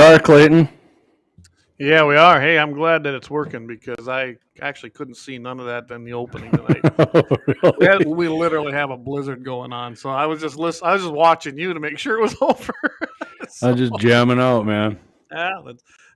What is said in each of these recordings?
are, Clayton. Yeah, we are. Hey, I'm glad that it's working because I actually couldn't see none of that in the opening tonight. Oh, really? We literally have a blizzard going on, so I was just I was just watching you to make sure it was over. I'm just jamming out, man. Yeah,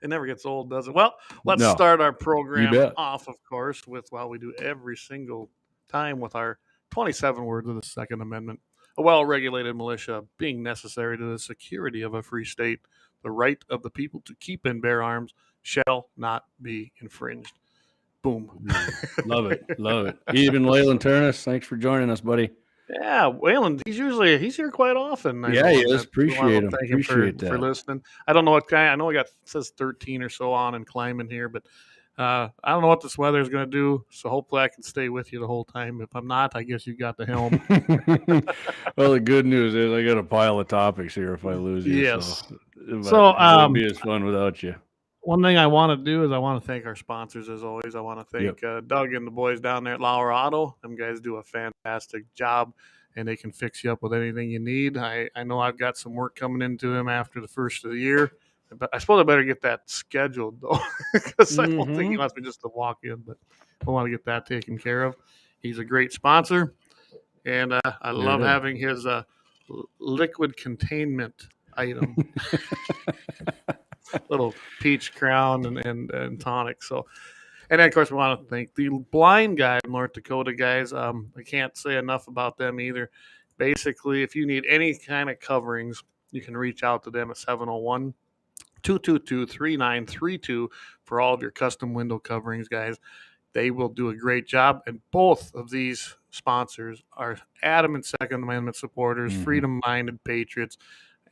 it never gets old, does it? Well, let's No, start our you program bet. off, of course, with we do every single time with our 27 words of the Second Amendment. A well-regulated militia being necessary to the security of a free state, the right of the people to keep and bear arms shall not be infringed. Boom. Love it. Love it. Even Leyland Turnus, thanks for joining us, buddy. Yeah, Waylon, he's here quite often. I Yeah, know, he and is. we want Appreciate to him. thank him Appreciate for that. listening. I don't know what kind. I know it says 13 or so on and climbing here, but I don't know what this weather is going to do. So hopefully I can stay with you the whole time. If I'm not, I guess you got the helm. Well, the good news is I got a pile of topics here if I lose you. Yes. So it won't be as fun without you. One thing I want to do is I want to thank our sponsors as always. I want to thank Doug and the boys down there at Lauer Auto. Them guys do a fantastic job, and they can fix you up with anything you need. I know I've got some work coming into them after the first of the year, but I suppose I better get that scheduled though, because I don't think he wants me just to walk in. But I want to get that taken care of. He's a great sponsor, and I love having his liquid containment item. Little peach crown and tonic. So, and then of course we want to thank the blind guy, North Dakota guys. I can't say enough about them either. Basically, if you need any kind of coverings, you can reach out to them at 701-222-3932 for all of your custom window coverings, guys. They will do a great job, and both of these sponsors are adamant Second Amendment supporters, freedom-minded patriots.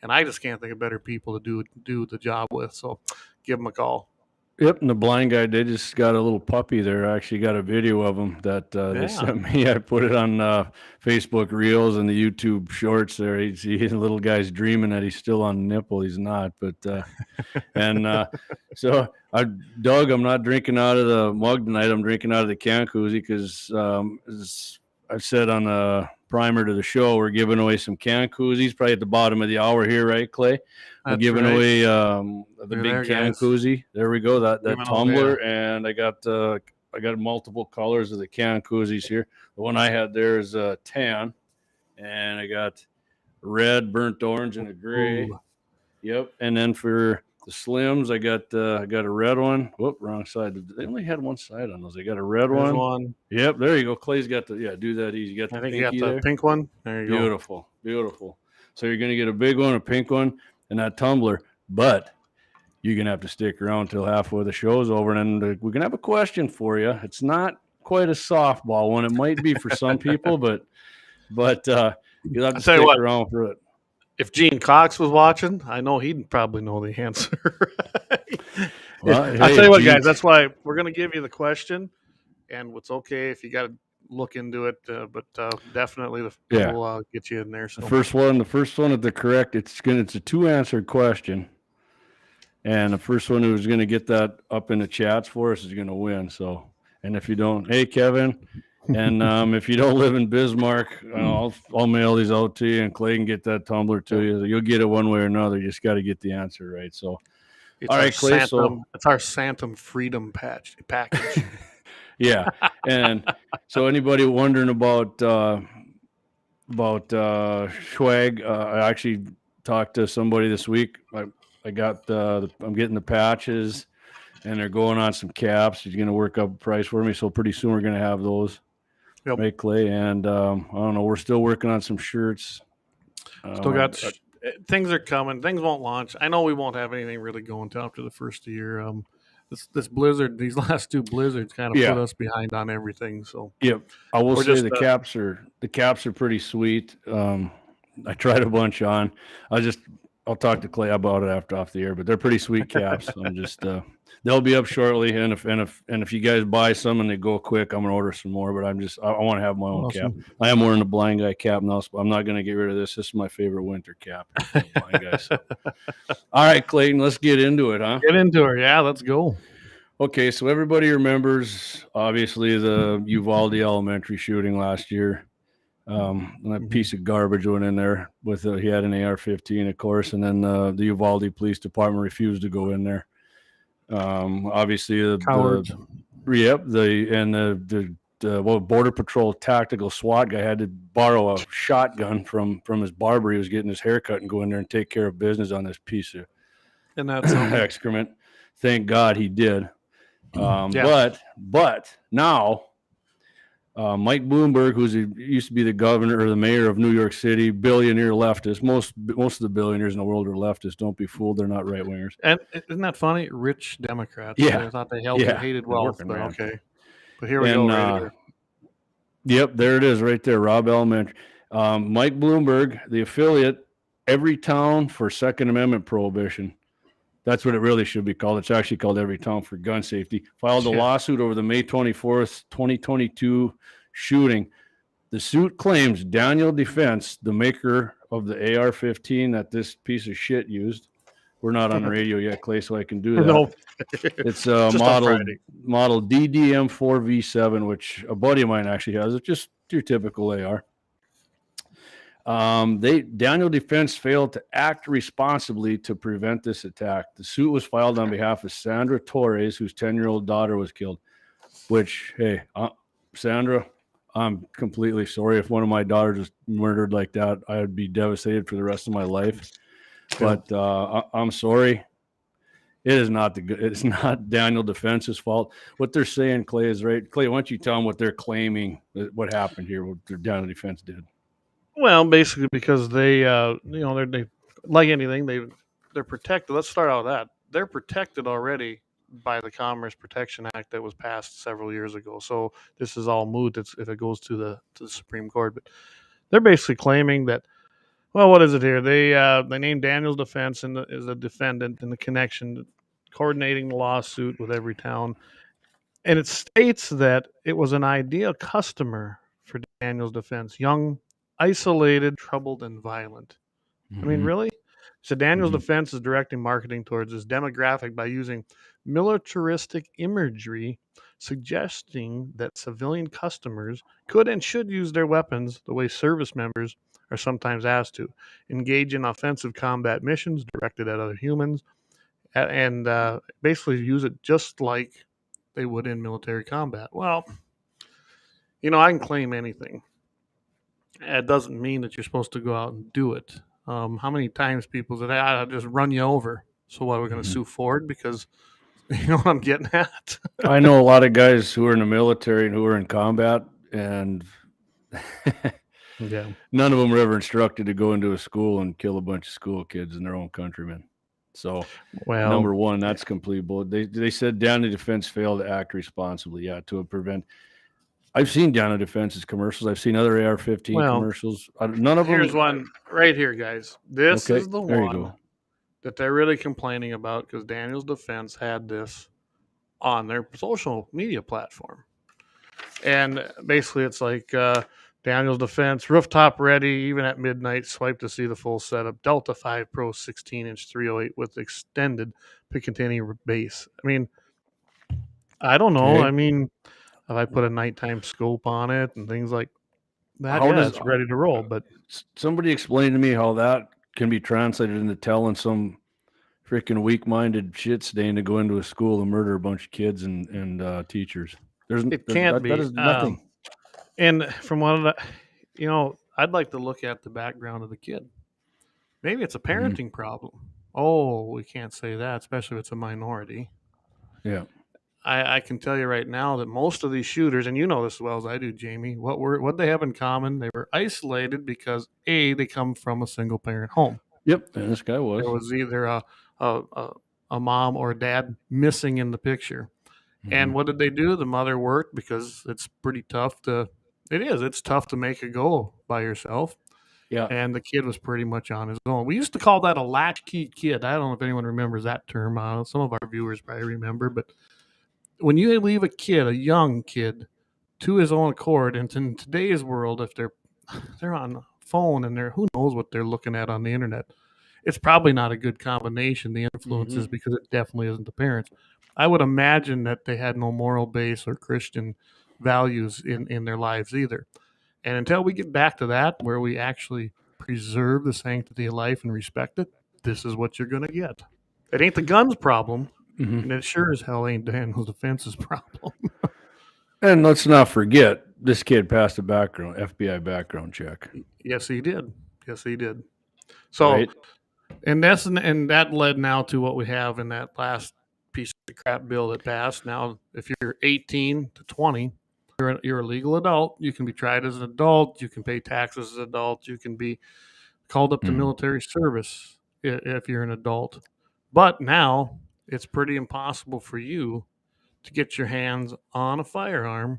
And I just can't think of better people to do the job with. So give them a call. Yep, and the blind guy, they just got a little puppy there. I actually got a video of him that they sent me. I put it on Facebook Reels and the YouTube Shorts there. The little guy's dreaming that he's still on the nipple. He's not. But so, Doug, I'm not drinking out of the mug tonight. I'm drinking out of the can koozie because as I've said on the primer to the show, we're giving away some can koozies probably at the bottom of the hour here, right, Clay? We're giving away the big can koozie. There we go, that tumbler, and I got multiple colors of the can koozies here. The one I had there is tan, and I got red, burnt orange, and a gray. Ooh. Yep, and then for the Slims, I got a red one. Whoop, wrong side. They only had one side on those. I got a red one. Yep, there you go. Clay's got do that easy. You got the pinky there. Pink one. There you go. Beautiful, beautiful. So you're gonna get a big one, a pink one, and that tumbler. But you're gonna have to stick around till halfway the show's over, and then we're gonna have a question for you. It's not quite a softball one. It might be for some people, but you'll have to stick around for it. If Gene Cox was watching, I know he'd probably know the answer. Well, I'll tell you what, guys, that's why we're going to give you the question, and it's okay if you got to look into it, but definitely we'll get you in there. So. The first one at the correct, it's a 2-answered question, and the first one who's going to get that up in the chats for us is going to win. So, and if you don't, hey, Kevin. And if you don't live in Bismarck, I'll mail these out to you, and Clay can get that tumbler to you. You'll get it one way or another. You just got to get the answer right. So, all right, Clay. It's our Santum Freedom package. Yeah, and so anybody wondering about swag, I actually talked to somebody this week. I got I'm getting the patches, and they're going on some caps. He's going to work up a price for me, so pretty soon we're going to have those. Yep. Right, Clay, and I don't know. We're still working on some shirts. Still got things are coming. Things won't launch. I know we won't have anything really going until after the first of the year. This blizzard, these last 2 blizzards, kind of put us behind on everything. So I will say the caps are pretty sweet. I tried a bunch on. I'll talk to Clay about it after off the air, but they're pretty sweet caps. I'm just they'll be up shortly, and if you guys buy some and they go quick, I'm gonna order some more. But I want to have my own cap. I am wearing a blind guy cap now, so I'm not gonna get rid of this. This is my favorite winter cap. Blind guy, so. All right, Clayton, let's get into it, huh? Get into it, yeah. Let's go. Okay, so everybody remembers obviously the Uvalde Elementary shooting last year. And a piece of garbage went in there with he had an AR-15, of course, and then the Uvalde Police Department refused to go in there. Obviously, Cowards. the Border Patrol tactical SWAT guy had to borrow a shotgun from his barber. He was getting his haircut and go in there and take care of business on this piece of And that's excrement. Thank God he did. Yeah. But now Mike Bloomberg, used to be the governor or the mayor of New York City, billionaire leftist. Most of the billionaires in the world are leftists. Don't be fooled; they're not right wingers. And isn't that funny? Rich Democrats. Yeah. I thought they hated The wealth, working but man. okay. But here we go right here. Yep, there it is right there, Robb Elementary. Mike Bloomberg, the affiliate, every town for Second Amendment prohibition. That's what it really should be called. It's actually called Every Town for Gun Safety. Filed a lawsuit over the May 24th, 2022 shooting. The suit claims Daniel Defense, the maker of the AR-15 that this piece of shit used. We're not on the radio yet, Clay, so I can do that. No. It's a model DDM4V7, which a buddy of mine actually has. It's just your typical AR. Daniel Defense failed to act responsibly to prevent this attack. The suit was filed on behalf of Sandra Torres, whose 10-year-old daughter was killed. Which, hey, Sandra, I'm completely sorry. If one of my daughters was murdered like that, I would be devastated for the rest of my life. But I'm sorry. It's not Daniel Defense's fault. What they're saying, Clay, is right. Clay, why don't you tell them what they're claiming, what happened here, what Daniel Defense did? Well, basically because they like anything, they're protected. Let's start out with that. They're protected already by the Commerce Protection Act that was passed several years ago. So this is all moot if it goes to the Supreme Court. But they're basically claiming that. Well, what is it here? They named Daniel's Defense as a defendant in the connection, coordinating the lawsuit with every town, and it states that it was an ideal customer for Daniel's Defense, young, isolated, troubled, and violent. I mean, really? So Daniel's Defense is directing marketing towards this demographic by using militaristic imagery, suggesting that civilian customers could and should use their weapons the way service members are sometimes asked to, engage in offensive combat missions directed at other humans, and basically use it just like they would in military combat. Well, I can claim anything. It doesn't mean that you're supposed to go out and do it. How many times people say, I'll just run you over. So what, we're going to sue Ford? Because you know what I'm getting at? I know a lot of guys who are in the military and who are in combat, and none of them were ever instructed to go into a school and kill a bunch of school kids and their own countrymen. So, number one, that's complete bull. They said Daniel Defense failed to act responsibly, to prevent. I've seen Daniel Defense's commercials. I've seen other AR-15 commercials. None of them. Here's one right here, guys. This is the one that they're really complaining about because Daniel's Defense had this on their social media platform. And basically it's like Daniel's Defense, rooftop ready, even at midnight, swipe to see the full setup. Delta 5 Pro 16-inch 308 with extended Picatinny base. I mean, I don't know. Okay. I mean, if I put a nighttime scope on it and things like that, it's ready to roll. But somebody explain to me how that can be translated into telling some freaking weak-minded shit stain to go into a school and murder a bunch of kids and teachers. It can't be. That is nothing. And from what I'd like to look at the background of the kid. Maybe it's a parenting problem. Oh, we can't say that, especially if it's a minority. Yeah. I can tell you right now that most of these shooters, and you know this as well as I do, Jamie, what they have in common, they were isolated because they come from a single parent home. Yep, and this guy was. There was either a mom or a dad missing in the picture. And what did they do? The mother worked because it's pretty tough it's tough to make a go by yourself. Yeah. And the kid was pretty much on his own. We used to call that a latchkey kid. I don't know if anyone remembers that term. Some of our viewers probably remember, but when you leave a young kid, to his own accord, and in today's world, if they're on the phone and who knows what they're looking at on the internet, it's probably not a good combination, the influences, because it definitely isn't the parents. I would imagine that they had no moral base or Christian values in their lives either. And until we get back to that, where we actually preserve the sanctity of life and respect it, this is what you're going to get. It ain't the guns problem, Mhm. and it sure as hell ain't Daniel Defense's problem. And let's not forget, this kid passed a FBI background check, Yes, he did. Yes, he did. So, right? and that led now to what we have in that last piece of crap bill that passed. Now, if you're 18 to 20, you're a legal adult. You can be tried as an adult. You can pay taxes as an adult. You can be called up to Mhm. military service if you're an adult. But now it's pretty impossible for you to get your hands on a firearm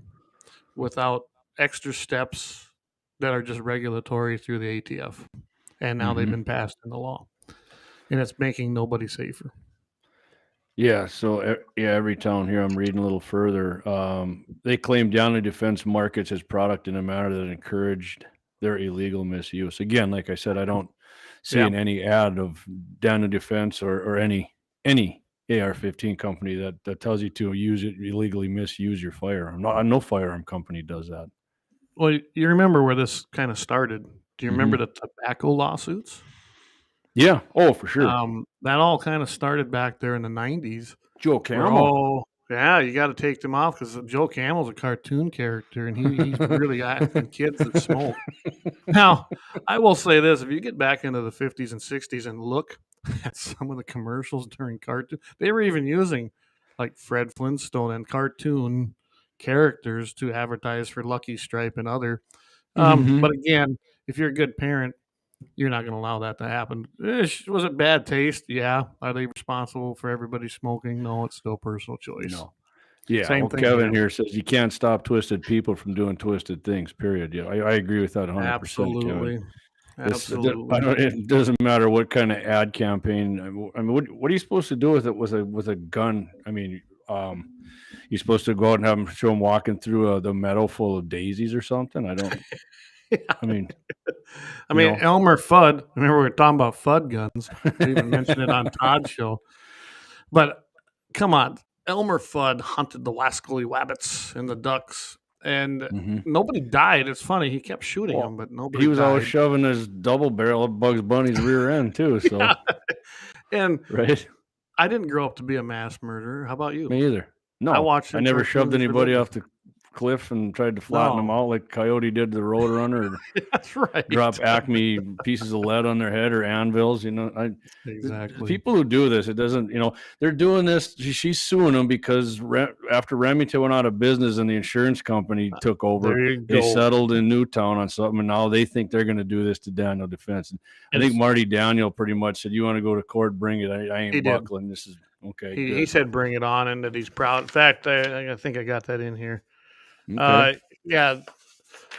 without extra steps that are just regulatory through the ATF. And now they've Mhm. been passed into law. And it's making nobody safer. Yeah, so yeah, every town here I'm reading a little further. They claim Downey Defense markets his product in a manner that encouraged their illegal misuse. Again, like I said, I don't see Yeah. in any ad of Downey Defense or any AR-15 company that tells you to use it illegally, misuse your firearm. No firearm company does that. Well, you remember where this kind of started. Do you remember Mhm. the tobacco lawsuits? Yeah. Oh, for sure. That all kind of started back there in the 90s. Joe Where, Camel. yeah, you got to take them off because Joe Camel's a cartoon character and he's really asking kids that smoke. Now, I will say this: if you get back into the 50s and 60s and look at some of the commercials during cartoon, they were even using like Fred Flintstone and cartoon characters to advertise for Lucky Strike and other. Mhm. But again, if you're a good parent, you're not going to allow that to happen. Was it bad taste? Yeah. Are they responsible for everybody smoking? No, it's still personal choice. No. Yeah, Same well, thing here. Kevin here says you can't stop twisted people from doing twisted things, period. Yeah, I agree with that 100%, Kevin. Absolutely. I Absolutely. don't, it doesn't matter what kind of ad campaign. I mean, what are you supposed to do with it with a gun? I mean, you're supposed to go out and have them show them walking through the meadow full of daisies or something. I don't. I mean, I you mean, know. Elmer Fudd. Remember, we were talking about Fudd guns. We even mentioned it on Todd's show. But come on, Elmer Fudd hunted the wascally wabbits and the ducks, and Mhm. nobody died. It's funny. He kept shooting Well, them, but he nobody was always died. shoving his double barrel at Bugs Bunny's rear end too. So Yeah. And right. I didn't grow up to be a mass murderer. How about you? Me either. I No, watched I the never shoved cartoons anybody religiously. off the cliff and tried to flatten them No, out like Coyote did to the Roadrunner, or that's right. drop Acme pieces of lead on their head or anvils. You know, the Exactly. people who do this, it doesn't. You know, they're doing this. She's suing them because after Remington went out of business and the insurance company took over, There you they go. settled in Newtown on something, and now they think they're going to do this to Daniel Defense. And I think It's, Marty Daniel pretty much said, "You want to go to court? Bring it. I he ain't did. buckling. This is okay. He Good. said bring it on and that he's proud. In fact, I think I got that in here. Okay. Yeah,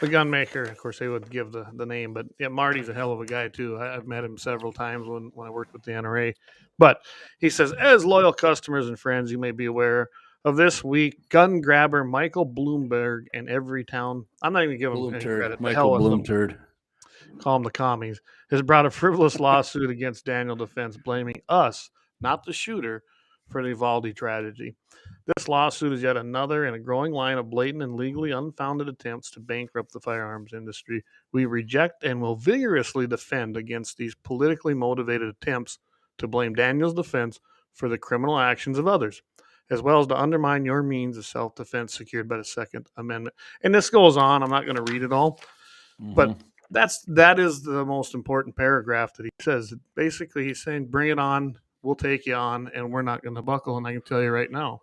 the gun maker, of course, they would give the name, but yeah, Marty's a hell of a guy too. I've met him several times when I worked with the NRA. But he says, as loyal customers and friends, you may be aware of this week, gun grabber Michael Bloomberg in every town. I'm not even giving him any credit. The Michael hell with them. Bloomturd. Call them the commies. Has brought a frivolous lawsuit against Daniel Defense, blaming us, not the shooter, for the Uvalde tragedy. This lawsuit is yet another in a growing line of blatant and legally unfounded attempts to bankrupt the firearms industry. We reject and will vigorously defend against these politically motivated attempts to blame Daniel's Defense for the criminal actions of others, as well as to undermine your means of self-defense secured by the Second Amendment. And this goes on. I'm not going to read it all, but that is the most important paragraph that he says. Basically, he's saying, "Bring it on. We'll take you on, and we're not going to buckle." And I can tell you right now,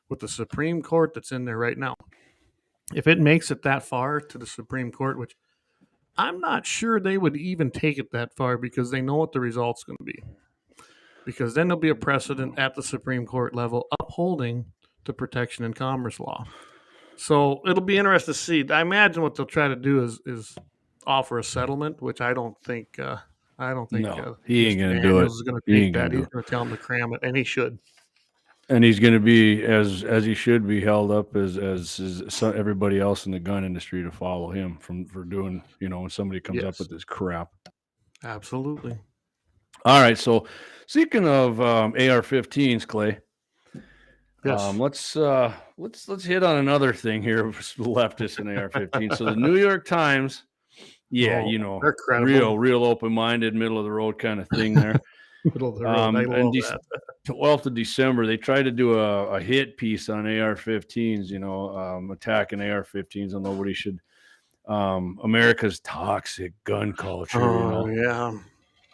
with the Supreme Court that's in there right now, if it makes it that far to the Supreme Court, which I'm not sure they would even take it that far because they know what the result's going to be. Because then there'll be a precedent at the Supreme Court level upholding the protection and commerce law. So it'll be interesting to see. I imagine what they'll try to do is offer a settlement, which I don't think. No, he ain't Mr. gonna do it. Daniels is going to He take ain't gonna that. do He's it. going to tell him to cram it, and he should. And he's going to be as he should be held up as everybody else in the gun industry to follow him for doing, you know, when somebody comes up Yes, with this crap. absolutely. All right, so speaking of AR-15s, Clay, Yes. Let's hit on another thing here with leftists and AR-15. So the New York Times, yeah, Oh, they're credible. real open-minded, middle of the road kind of thing there. Middle of the road. I love that. 12th of December, they tried to do a hit piece on AR-15s, attacking AR-15s, and nobody should. America's toxic gun culture, Oh yeah.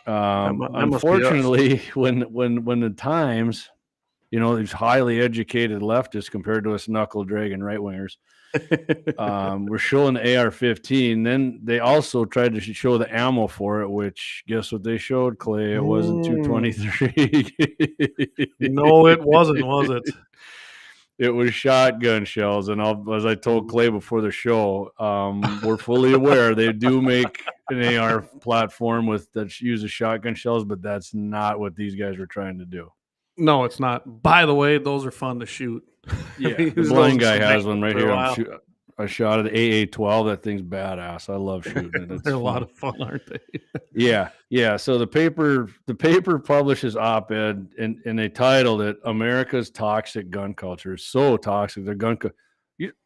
That must be us. Unfortunately, when the Times, these highly educated leftists compared to us knuckle dragging right wingers, we're showing the AR-15. Then they also tried to show the ammo for it, which guess what they showed, Clay? It wasn't 223. No, it wasn't, was it? It was shotgun shells, and as I told Clay before the show, we're fully aware they do make an AR platform that uses shotgun shells, but that's not what these guys were trying to do. No, it's not. By the way, those are fun to shoot. Yeah, the blind guy has one right here. I shot at AA-12. That thing's badass. I love shooting it. They're a lot of fun, aren't they? Yeah. So the paper publishes op-ed, and they titled it "America's Toxic Gun Culture." It's so toxic. Their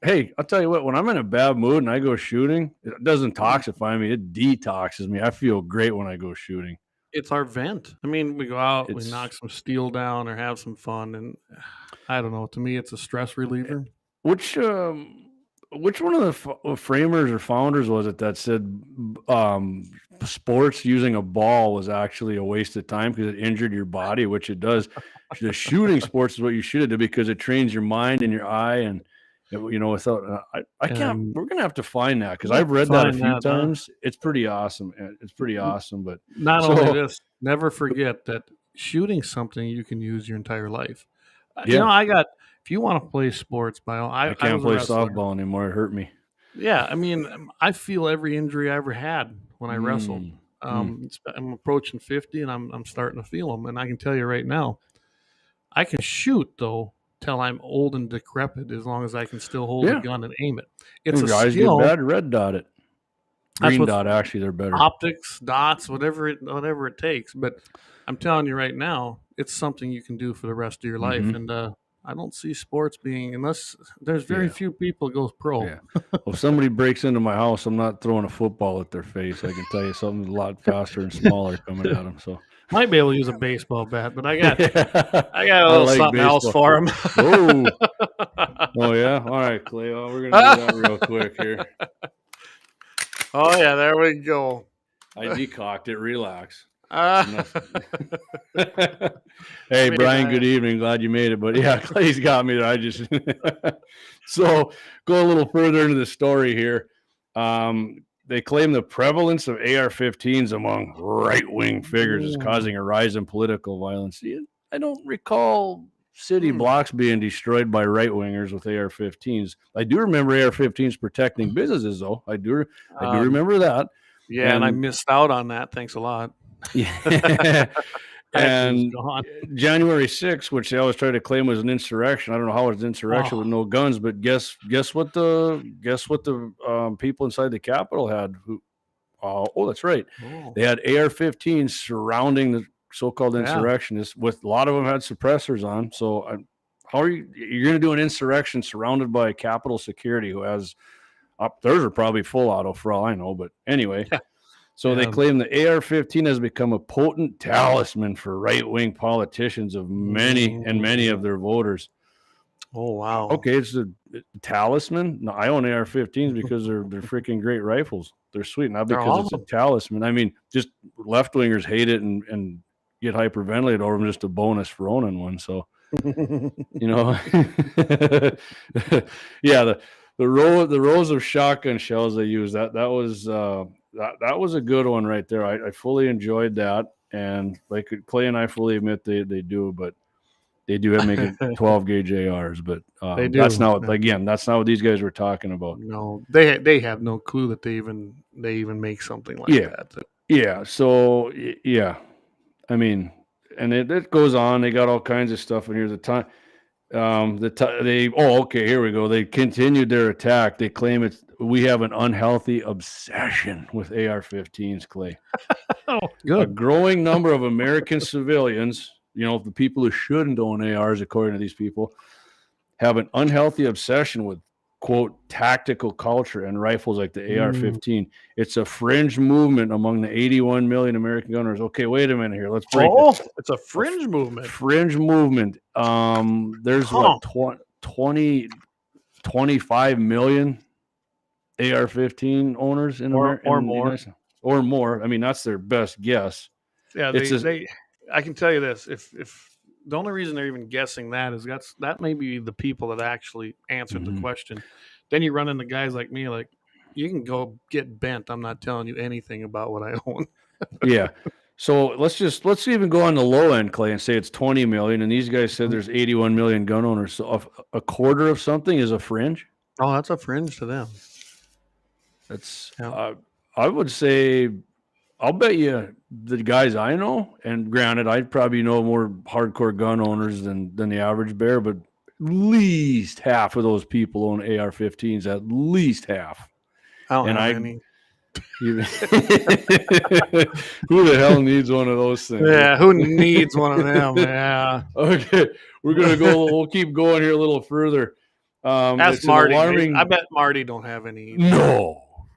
hey, I'll tell you what. When I'm in a bad mood and I go shooting, it doesn't toxify me. It detoxes me. I feel great when I go shooting. It's our vent. I mean, we go out, we knock some steel down, or have some fun, and I don't know. To me, it's a stress reliever. Which one of the framers or founders was it that said sports using a ball was actually a waste of time because it injured your body, which it does. The shooting sports is what you should do because it trains your mind and your eye, and without I can't. We're gonna have to find that because I've read that a few times. It's pretty awesome. It's pretty awesome. But not only this, never forget that shooting something you can use your entire life. Yeah. If you want to play sports, I can't play softball anymore. It hurt me. Yeah, I mean, I feel every injury I ever had when I wrestled. I'm approaching 50, and I'm starting to feel them. And I can tell you right now, I can shoot though till I'm old and decrepit, as long as I can still hold a gun and aim it. It's a skill. Get bad, red dot it. Green dot, actually, they're better. Optics, dots, whatever it takes. But I'm telling you right now, it's something you can do for the rest of your life. And I don't see sports being, unless there's very few people go pro. Yeah. Well, if somebody breaks into my house, I'm not throwing a football at their face. I can tell you something a lot faster and smaller coming at them. So might be able to use a baseball bat, but I got a little something else for him. Oh yeah. All right, Clay. Well, we're gonna do that real quick here. Oh yeah, there we go. I decocked it. Relax. Hey, Brian, good evening. Glad you made it. But yeah, Clay's got me there. So go a little further into the story here. They claim the prevalence of AR-15s among right-wing figures is causing a rise in political violence. I don't recall city blocks being destroyed by right-wingers with AR-15s. I do remember AR-15s protecting businesses, though. I do remember that. Yeah, and I missed out on that. Thanks a lot. Yeah. And January 6th, which they always try to claim was an insurrection. I don't know how it's an insurrection with no guns, but guess what the people inside the Capitol had? That's right. They had AR-15s surrounding the so-called insurrectionists. With a lot of them had suppressors on. So how are you're going to do an insurrection surrounded by Capitol security who has theirs are probably full auto for all I know, but anyway. So they claim the AR-15 has become a potent talisman for right-wing politicians of many of their voters. Oh, wow. Okay, it's a talisman. No, I own AR-15s because they're freaking great rifles. They're sweet, not because it's a talisman. I mean, just left-wingers hate it and get hyperventilated over them, just a bonus for owning one. So, yeah, the rows of shotgun shells they use, that was a good one right there. I fully enjoyed that, and like Clay and I fully admit they do, but they do have making 12 gauge ARs, but they do. That's not what these guys were talking about. No, they have no clue that they even make something like that. Yeah. So yeah, I mean, and it goes on. They got all kinds of stuff in here. Here we go. They continued their attack. They claim we have an unhealthy obsession with AR-15s, Clay. Good. A growing number of American civilians, the people who shouldn't own ARs, according to these people, have an unhealthy obsession with, quote, tactical culture and rifles like the AR-15. It's a fringe movement among the 81 million American gun owners. Okay, wait a minute here. Let's break this. It's a fringe movement. Fringe movement. There's what, 25 million AR-15 owners in America, or more. Or more. I mean, that's their best guess. Yeah, I can tell you this: if the only reason they're even guessing that is that may be the people that actually answered the question. Then you run into guys like me, like you can go get bent. I'm not telling you anything about what I own. Yeah. So let's even go on the low end, Clay, and say it's 20 million, and these guys said there's 81 million gun owners. So a quarter of something is a fringe. Oh, that's a fringe to them. That's I would say, I'll bet you the guys I know, and granted, I probably know more hardcore gun owners than the average bear, but at least half of those people own AR-15s. At least half. I don't know any. Who the hell needs one of those things? Yeah, who needs one of them? Yeah. Okay, we'll keep going here a little further. Ask Marty. I bet Marty don't have any.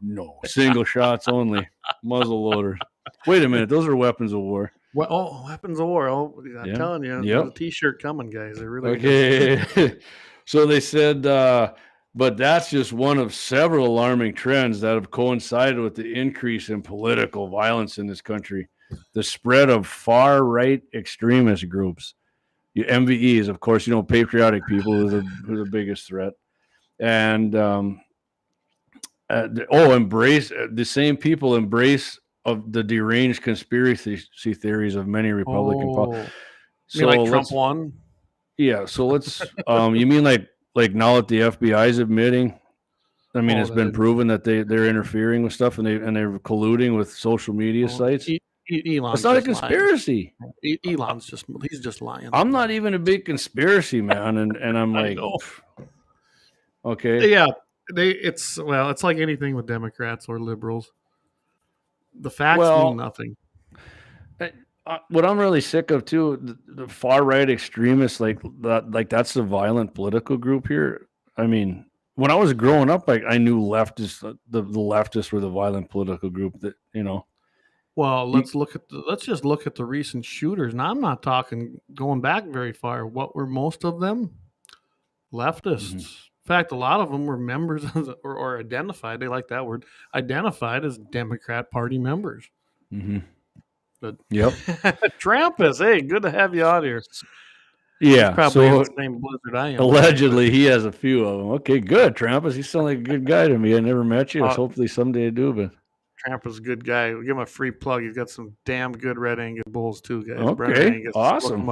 No, single shots only, muzzle loader. Wait a minute, those are weapons of war. Weapons of war. I'm telling you, there's a T-shirt coming, guys. They're really okay. So they said, but that's just one of several alarming trends that have coincided with the increase in political violence in this country. The spread of far-right extremist groups. MVEs, of course, patriotic people who are the biggest threat. And the same people embrace of the deranged conspiracy theories of many Republican politicians. So like Trump won? Yeah. So let's. You mean like now that the FBI is admitting? I mean, it's been proven that they're interfering with stuff and they're colluding with social media sites. Elon's it's not a conspiracy. Elon's he's just lying. I'm not even a big conspiracy man, and I'm like, okay, yeah. It's like anything with Democrats or liberals. The facts mean nothing. What I'm really sick of too, the far right extremists, like that's the violent political group here. I mean, when I was growing up, I knew leftists, the leftists were the violent political group that Well, let's just look at the recent shooters. Now, I'm not talking going back very far. What were most of them? Leftist. In fact, a lot of them were members of or identified. They like that word. Identified as Democrat Party members. But yep. Trampus, hey, good to have you out here. Yeah, he's probably in the same blizzard I am. Allegedly, he has a few of them. Okay, good, Trampus. You sound like a good guy to me. I never met you. Hopefully someday I do, but. Trampus is a good guy. We'll give him a free plug. He's got some damn good red Angus bulls too, guys. Okay, awesome.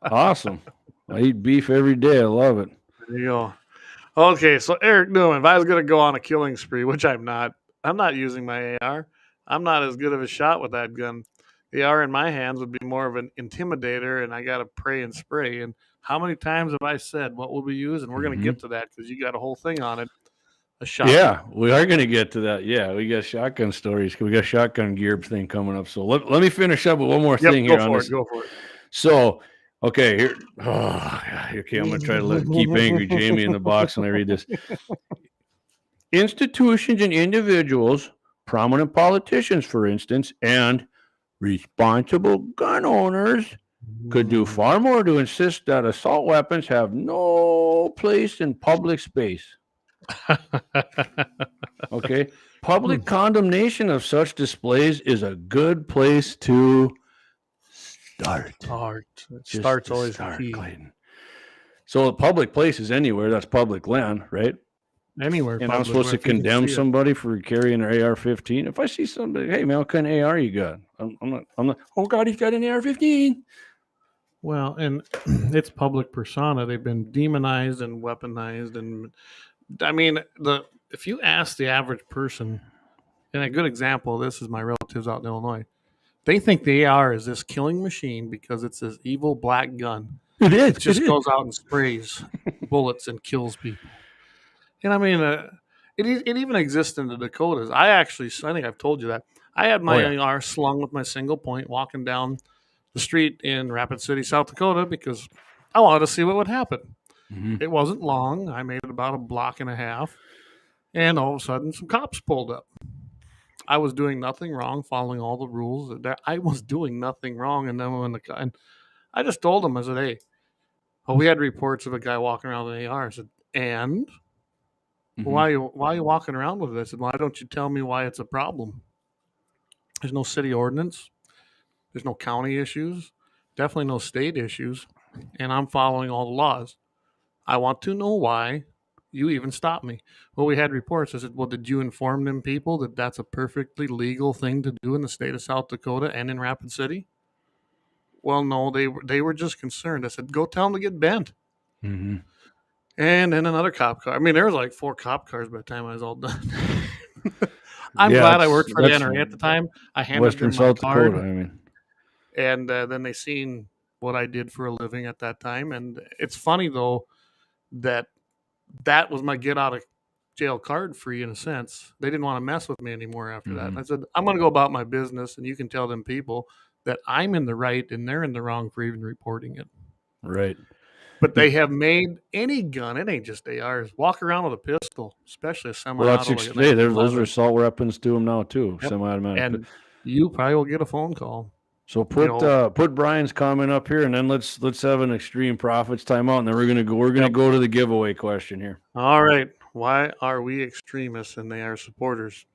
Awesome. I eat beef every day. I love it. There you go. Okay, so Eric Newman, if I was going to go on a killing spree, which I'm not using my AR. I'm not as good of a shot with that gun. The AR in my hands would be more of an intimidator, and I got to pray and spray. And how many times have I said what will we use? And we're going to get to that because you got a whole thing on it. A shotgun. Yeah, we are going to get to that. Yeah, we got shotgun stories. We got shotgun gear thing coming up. So let me finish up with one more thing here on this. Go for it. So, okay, here. Okay, I'm going to try to keep Angry Jamie in the box when I read this. Institutions and individuals, prominent politicians, for instance, and responsible gun owners could do far more to insist that assault weapons have no place in public space. Okay. Public condemnation of such displays is a good place to start. Start's always key. Clayton. So a public place is anywhere that's public land, right? Anywhere. And I'm supposed to condemn somebody for carrying an AR-15. If I see somebody, hey man, what kind of AR you got? I'm not. Oh God, he's got an AR-15. Well, and it's public persona. They've been demonized and weaponized, and I mean, if you ask the average person, and a good example of this is my relatives out in Illinois, they think the AR is this killing machine because it's this evil black gun. It is. It just goes out and sprays bullets and kills people. And I mean, it even exists in the Dakotas. I think I've told you that. I had my AR slung with my single point walking down the street in Rapid City, South Dakota, because I wanted to see what would happen. Mm-hmm. It wasn't long. I made it about a block and a half, and all of a sudden, some cops pulled up. I was doing nothing wrong, following all the rules. I was doing nothing wrong, and then and I just told them, I said, "Hey, well, we had reports of a guy walking around with an AR." I said, "And Mm-hmm. why are you walking around with it?" I said, "Why don't you tell me why it's a problem? There's no city ordinance. There's no county issues. Definitely no state issues, and I'm following all the laws. I want to know why you even stopped me." Well, we had reports. I said, "Well, did you inform them people that that's a perfectly legal thing to do in the state of South Dakota and in Rapid City?" Well, no, they were just concerned. I said, "Go tell them to get bent." Mm-hmm. And then another cop car. I mean, there was like 4 cop cars by the time I was all done. I'm Yeah, glad I worked for the that's NRA at the time. I handed Western them my South card, Dakota. I mean, and then they seen what I did for a living at that time. And it's funny though that that was my get out of jail card free in a sense. They didn't want to mess with me anymore after that. mm-hmm. And I said, "I'm going to go about my business, and you can tell them people that I'm in the right and they're in the wrong for even reporting it." Right. But they have made any gun, it ain't just ARs, walk around with a pistol, especially a Well, semi-auto like a those are 1911. assault weapons to them now too, Yep. semi-automatic. And you probably will get a phone call. So You know, put Brian's comment up here, and then let's have an extreme profits timeout, and then we're gonna yep. go to the giveaway question here. All right. Why are we extremists and they are supporters?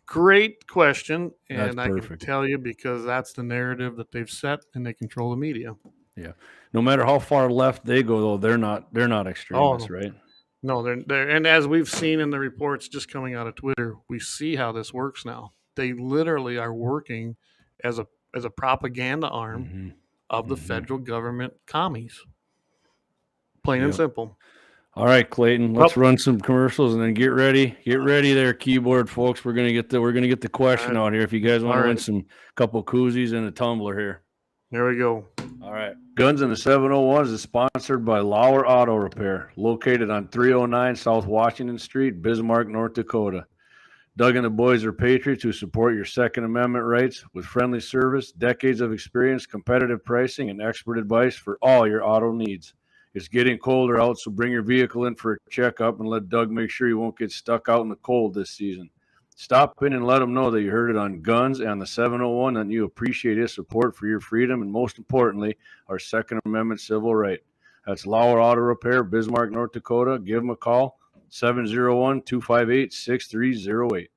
Great question. That's And I can perfect. tell you because that's the narrative that they've set and they control the media. Yeah. No matter how far left they go, though, they're not extremists, Oh, right? no, they're, and as we've seen in the reports just coming out of Twitter, we see how this works now. They literally are working as a propaganda arm Mm-hmm. of the Mm-hmm. federal government commies. Plain and Yep. simple. All right, Clayton, let's Well, run some commercials and then get ready. Get ready there, keyboard folks. We're gonna get the question out here. If you guys want all to win right. some couple koozies and a tumbler here. There we go. All right. Guns in the 701 is sponsored by Lauer Auto Repair, located on 309 South Washington Street, Bismarck, North Dakota. Doug and the boys are patriots who support your Second Amendment rights with friendly service, decades of experience, competitive pricing, and expert advice for all your auto needs. It's getting colder out, so bring your vehicle in for a checkup and let Doug make sure you won't get stuck out in the cold this season. Stop in and let him know that you heard it on Guns and the 701 and you appreciate his support for your freedom and, most importantly, our Second Amendment civil right. That's Lauer Auto Repair, Bismarck, North Dakota. Give them a call, 701-258-6308.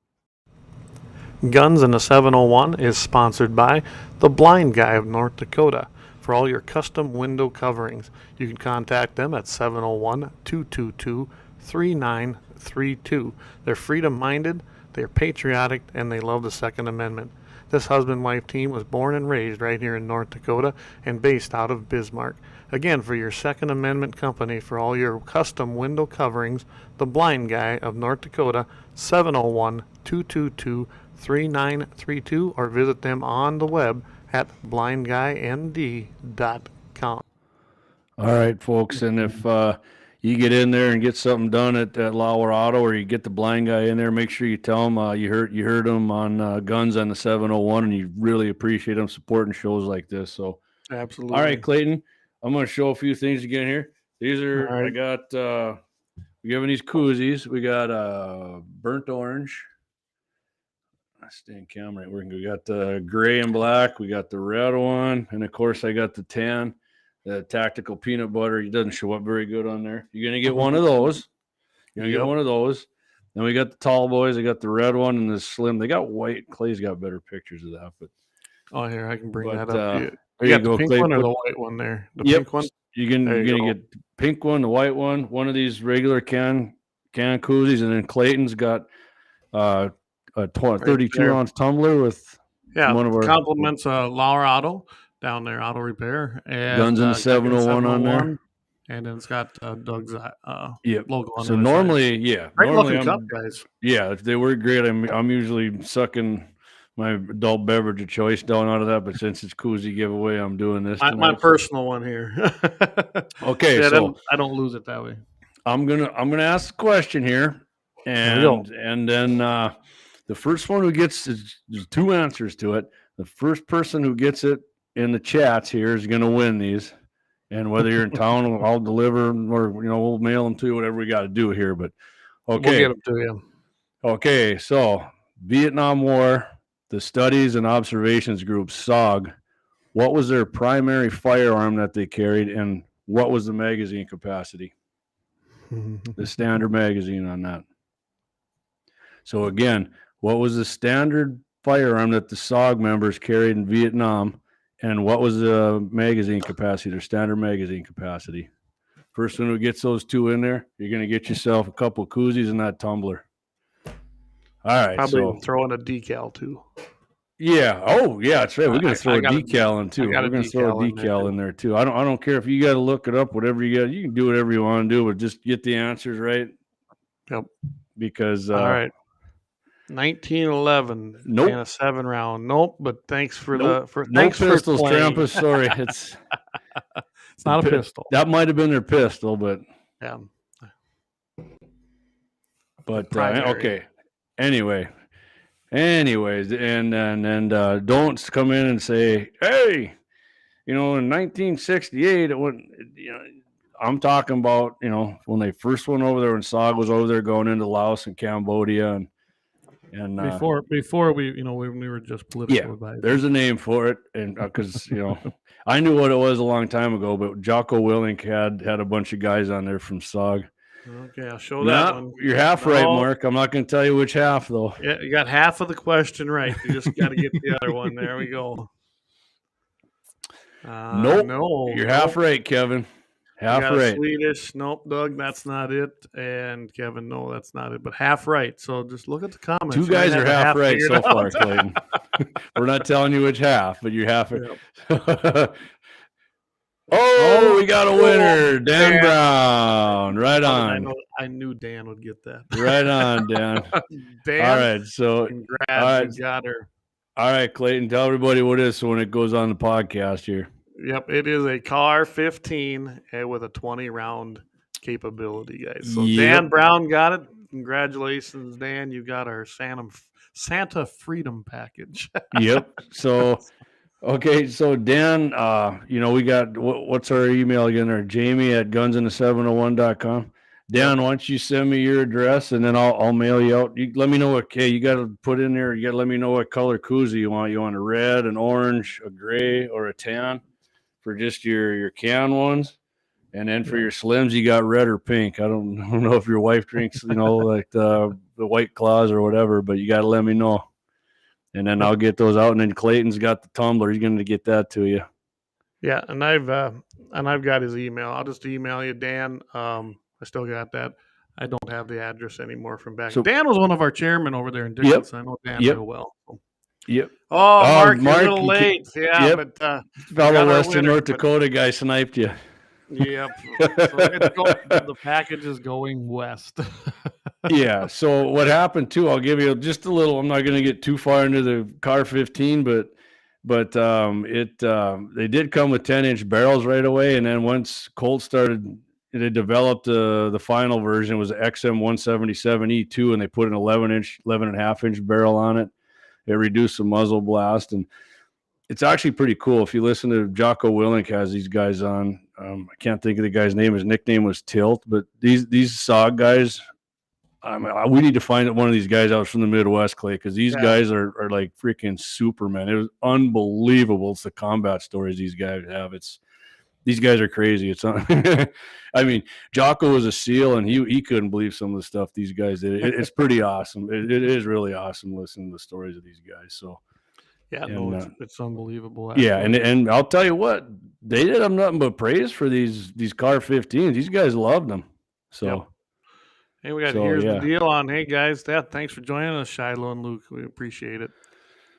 Guns in the 701 is sponsored by The Blind Guy of North Dakota. For all your custom window coverings, you can contact them at 701-222-3932. They're freedom-minded, they're patriotic, and they love the Second Amendment. This husband-wife team was born and raised right here in North Dakota and based out of Bismarck. Again, for your Second Amendment company, for all your custom window coverings, The Blind Guy of North Dakota, 701-222-3932, or visit them on the web at blindguynd.com. All right, folks, and if you get in there and get something done at Lauer Auto, or you get the blind guy in there, make sure you tell him you heard him on Guns on the 701, and you really appreciate him supporting shows like this. So, Absolutely. all right, Clayton, I'm going to show a few things again here. These are All right. I got we're giving these koozies. We got burnt orange. Stay in camera. We got the gray and black. We got the red one, and of course, I got the tan. The tactical peanut butter. It doesn't show up very good on there. You're gonna get one of those. You're gonna get one of those. Then we got the tall boys. I got the red one and the slim. They got white. Clay's got better pictures of that. But here, I can bring that up. there You you got go, the pink Clay. one or the white one there? The Yep. pink one? You're gonna go. get the pink one, the white one of these regular can koozies, and then Clayton's got a 32-ounce tumbler with one of our compliments Lauer Auto down there, Auto Repair, and Guns in the 701 on there. and then it's got Doug's Yep. logo on So the normally, side. yeah, Great normally looking cup, guys. Yeah, if they were great, I'm usually sucking my adult beverage of choice down out of that, but since it's koozie giveaway, I'm doing this. My personal one here. Okay, yeah, so I don't lose it that way. I'm gonna ask the question here, and then the first one who gets there's 2 answers to it. The first person who gets it in the chats here is gonna win these. And whether you're in town, I'll deliver them, or we'll mail them to you, whatever we got to do here. But We'll get okay, them to you. okay. So Vietnam War, the Studies and Observations Group (SOG), what was their primary firearm that they carried, and what was the magazine capacity? The standard magazine on that. So again, what was the standard firearm that the SOG members carried in Vietnam, and what was the magazine capacity, their standard magazine capacity? First one who gets those two in there, you're going to get yourself a couple koozies and that tumbler. All right, Probably throw in a decal too. Yeah. Oh, yeah. That's right. We're going to throw a decal in too. We're going to throw a decal in there too. I don't care if you got to look it up, whatever you got. You can do whatever you want to do, but just get the answers right. Yep. Because all right. 1911. Nope. And a 7-round. Nope. But thanks for nope. the no pistols, Trampus. Sorry, it's not a pistol. That might have been their pistol, but yeah. But okay. Anyways, and don't come in and say, hey, in 1968, it went. I'm talking about when they first went over there, when SOG was over there going into Laos and Cambodia, and before we when we were just political advisors. There's a name for it, and because I knew what it was a long time ago, but Jocko Willink had a bunch of guys on there from SOG. Okay, I'll show that one. You're half right, Mark. I'm not going to tell you which half, though. Yeah, you got half of the question right. You just got to get the other one. There we go. Nope. No. You're half right, Kevin. Half right. Swedish. Nope, Doug, that's not it. And Kevin, no, that's not it. But half right. So just look at the comments. Two guys are half right so far, Clayton. We're not telling you which half, but you're half right. Yep. Oh, we got a winner, Dan Brown. Right on. I knew Dan would get that. Right on, Dan. Dan. All right, so congrats, all right. You got her. All right, Clayton, tell everybody what it is so when it goes on the podcast here. Yep, it is a Car 15 with a 20-round capability, guys. So Dan Brown got it. Congratulations, Dan. You got our Santa Freedom package. Yep. So. Okay, so Dan, we got what's our email again there? Jamie at gunsinthe701.com. Dan, why don't you send me your address and then I'll mail you out. You let me know you got to put in there. You got to let me know what color koozie you want. You want a red, an orange, a gray, or a tan for just your can ones, and then for your slims, you got red or pink. I don't know if your wife drinks, like the White Claws or whatever, but you got to let me know. And then I'll get those out, and then Clayton's got the tumbler. He's going to get that to you. Yeah, and I've got his email. I'll just email you, Dan. I still got that. I don't have the address anymore from back. So Dan was one of our chairmen over there in Dickinson. I know Dan real well. So. Yep. Oh, Mark, you're a little late. Yeah, but fellow Western North Dakota guy sniped you. Yep. The package is going west. Yeah. So what happened too? I'll give you just a little. I'm not going to get too far into the Car 15, but they did come with 10-inch barrels right away, and then once Colt started, they developed the final version was XM 177E2, and they put an 11.5-inch barrel on it. It reduced the muzzle blast, and it's actually pretty cool. If you listen to Jocko Willink has these guys on. I can't think of the guy's name. His nickname was Tilt, but these SOG guys. We need to find one of these guys out from the Midwest, Clay, because these guys are like freaking supermen. It was unbelievable. It's the combat stories these guys have. These guys are crazy. I mean, Jocko was a SEAL, and he couldn't believe some of the stuff these guys did. It's pretty awesome. It is really awesome listening to the stories of these guys. So. Yeah, it's unbelievable. Actually. Yeah, and I'll tell you what, they did have nothing but praise for these Car 15s. These guys loved them. So. Yep. Hey, here's the deal on, hey, guys, thanks for joining us, Shiloh and Luke. We appreciate it.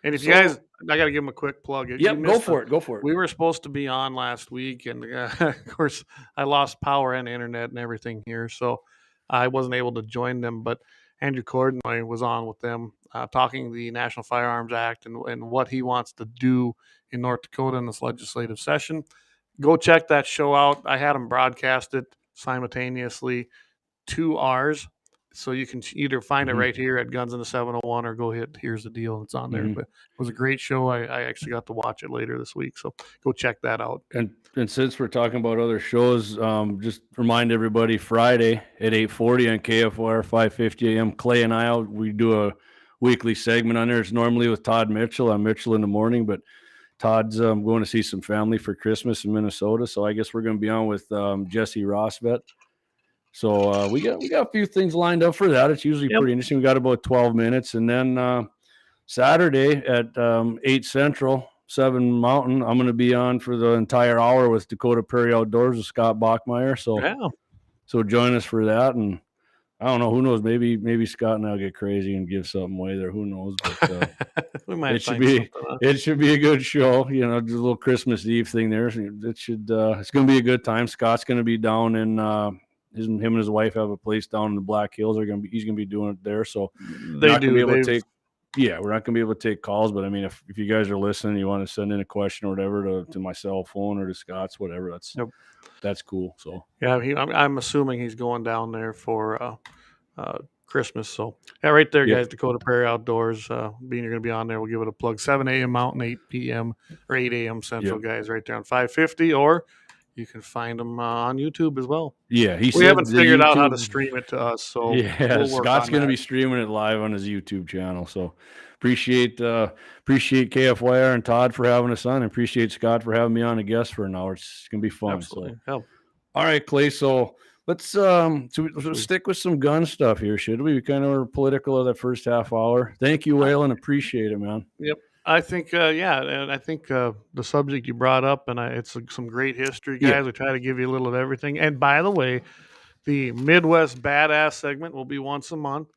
And if you guys, I got to give them a quick plug. Yep, go for it. We were supposed to be on last week, and of course, I lost power and internet and everything here, so I wasn't able to join them. But Andrew Cordnoy was on with them, talking the National Firearms Act and what he wants to do in North Dakota in this legislative session. Go check that show out. I had him broadcast it simultaneously to ours. So you can either find it Mhm. right here at Guns in the 701 or go hit Here's the Deal. It's on there. Mhm. But it was a great show. I actually got to watch it later this week. So go check that out. And since we're talking about other shows, just remind everybody Friday at 8:40 on KFYR 550 AM. Clay and we do a weekly segment on there. It's normally with Todd Mitchell on Mitchell in the Morning, but Todd's going to see some family for Christmas in Minnesota, so I guess we're going to be on with Jesse Rossvet. So we got a few things lined up for that. It's usually pretty interesting. We got about 12 minutes, and then Saturday at 8 Central, 7 Mountain, I'm going to be on for the entire hour with Dakota Prairie Outdoors with Scott Bachmeyer. So join us for that. And I don't know, who knows? Maybe Scott and I'll get crazy and give something away there. Who knows? But we might it should be a good show. You know, just a little Christmas Eve thing there. It's going to be a good time. Scott's going to be down in him and his wife have a place down in the Black Hills. He's going to be doing it there. So we're not going to be able to take calls, but I mean, if you guys are listening, you want to send in a question or whatever to my cell phone or to Scott's, whatever, that's cool. So yeah, I'm assuming he's going down there for Christmas. So yeah, right there, guys. Dakota Prairie Outdoors. Being you're going to be on there, we'll give it a plug. 7 a.m. Mountain, 8 p.m. or 8 a.m. Central, guys, right there on 550, or you can find them on YouTube as well. Yeah, we haven't figured out how to stream it to us, so Scott's going to be streaming it live on his YouTube channel. So appreciate KFYR and Todd for having us on, and appreciate Scott for having me on a guest for an hour. It's going to be fun. Absolutely. So, all right, Clay. So let's stick with some gun stuff here, should we? We kind of were political of that first half hour. Thank you, Waylon. Appreciate it, man. Yep. I think, and I think the subject you brought up, and it's some great history, guys. We try to give you a little of everything. And by the way, the Midwest Badass segment will be once a month,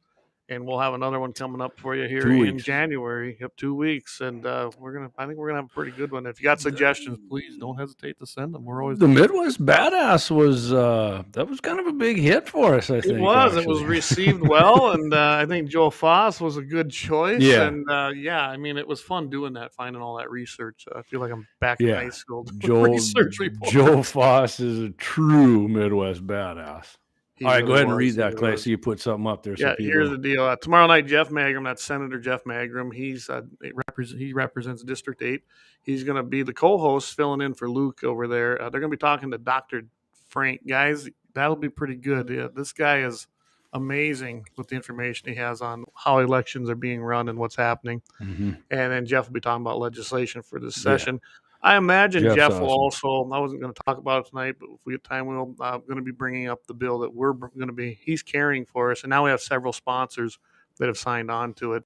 and we'll have another one coming up for you here in January. 2 weeks, and I think we're gonna have a pretty good one. If you got suggestions, please don't hesitate to send them. We're always the Midwest Badass was that was kind of a big hit for us. I think it was received well, and I think Joe Foss was a good choice. Yeah, and I mean, it was fun doing that, finding all that research. I feel like I'm back in high school. Research reports. Joe Foss is a true Midwest Badass. All right, go ahead and read that, Clay. So you put something up there. Yeah, here's the deal. Tomorrow night, Jeff Magrum, that's Senator Jeff Magrum. He represents District 8. He's going to be the co-host filling in for Luke over there. They're going to be talking to Dr. Frank. Guys, that'll be pretty good. Yeah, this guy is amazing with the information he has on how elections are being run and what's happening. Mm-hmm. And then Jeff will be talking about legislation for this session. I imagine Jeff will also, I wasn't going to talk about it tonight, but if we get time, we'll going to be bringing up the bill that he's carrying for us. And now we have several sponsors that have signed on to it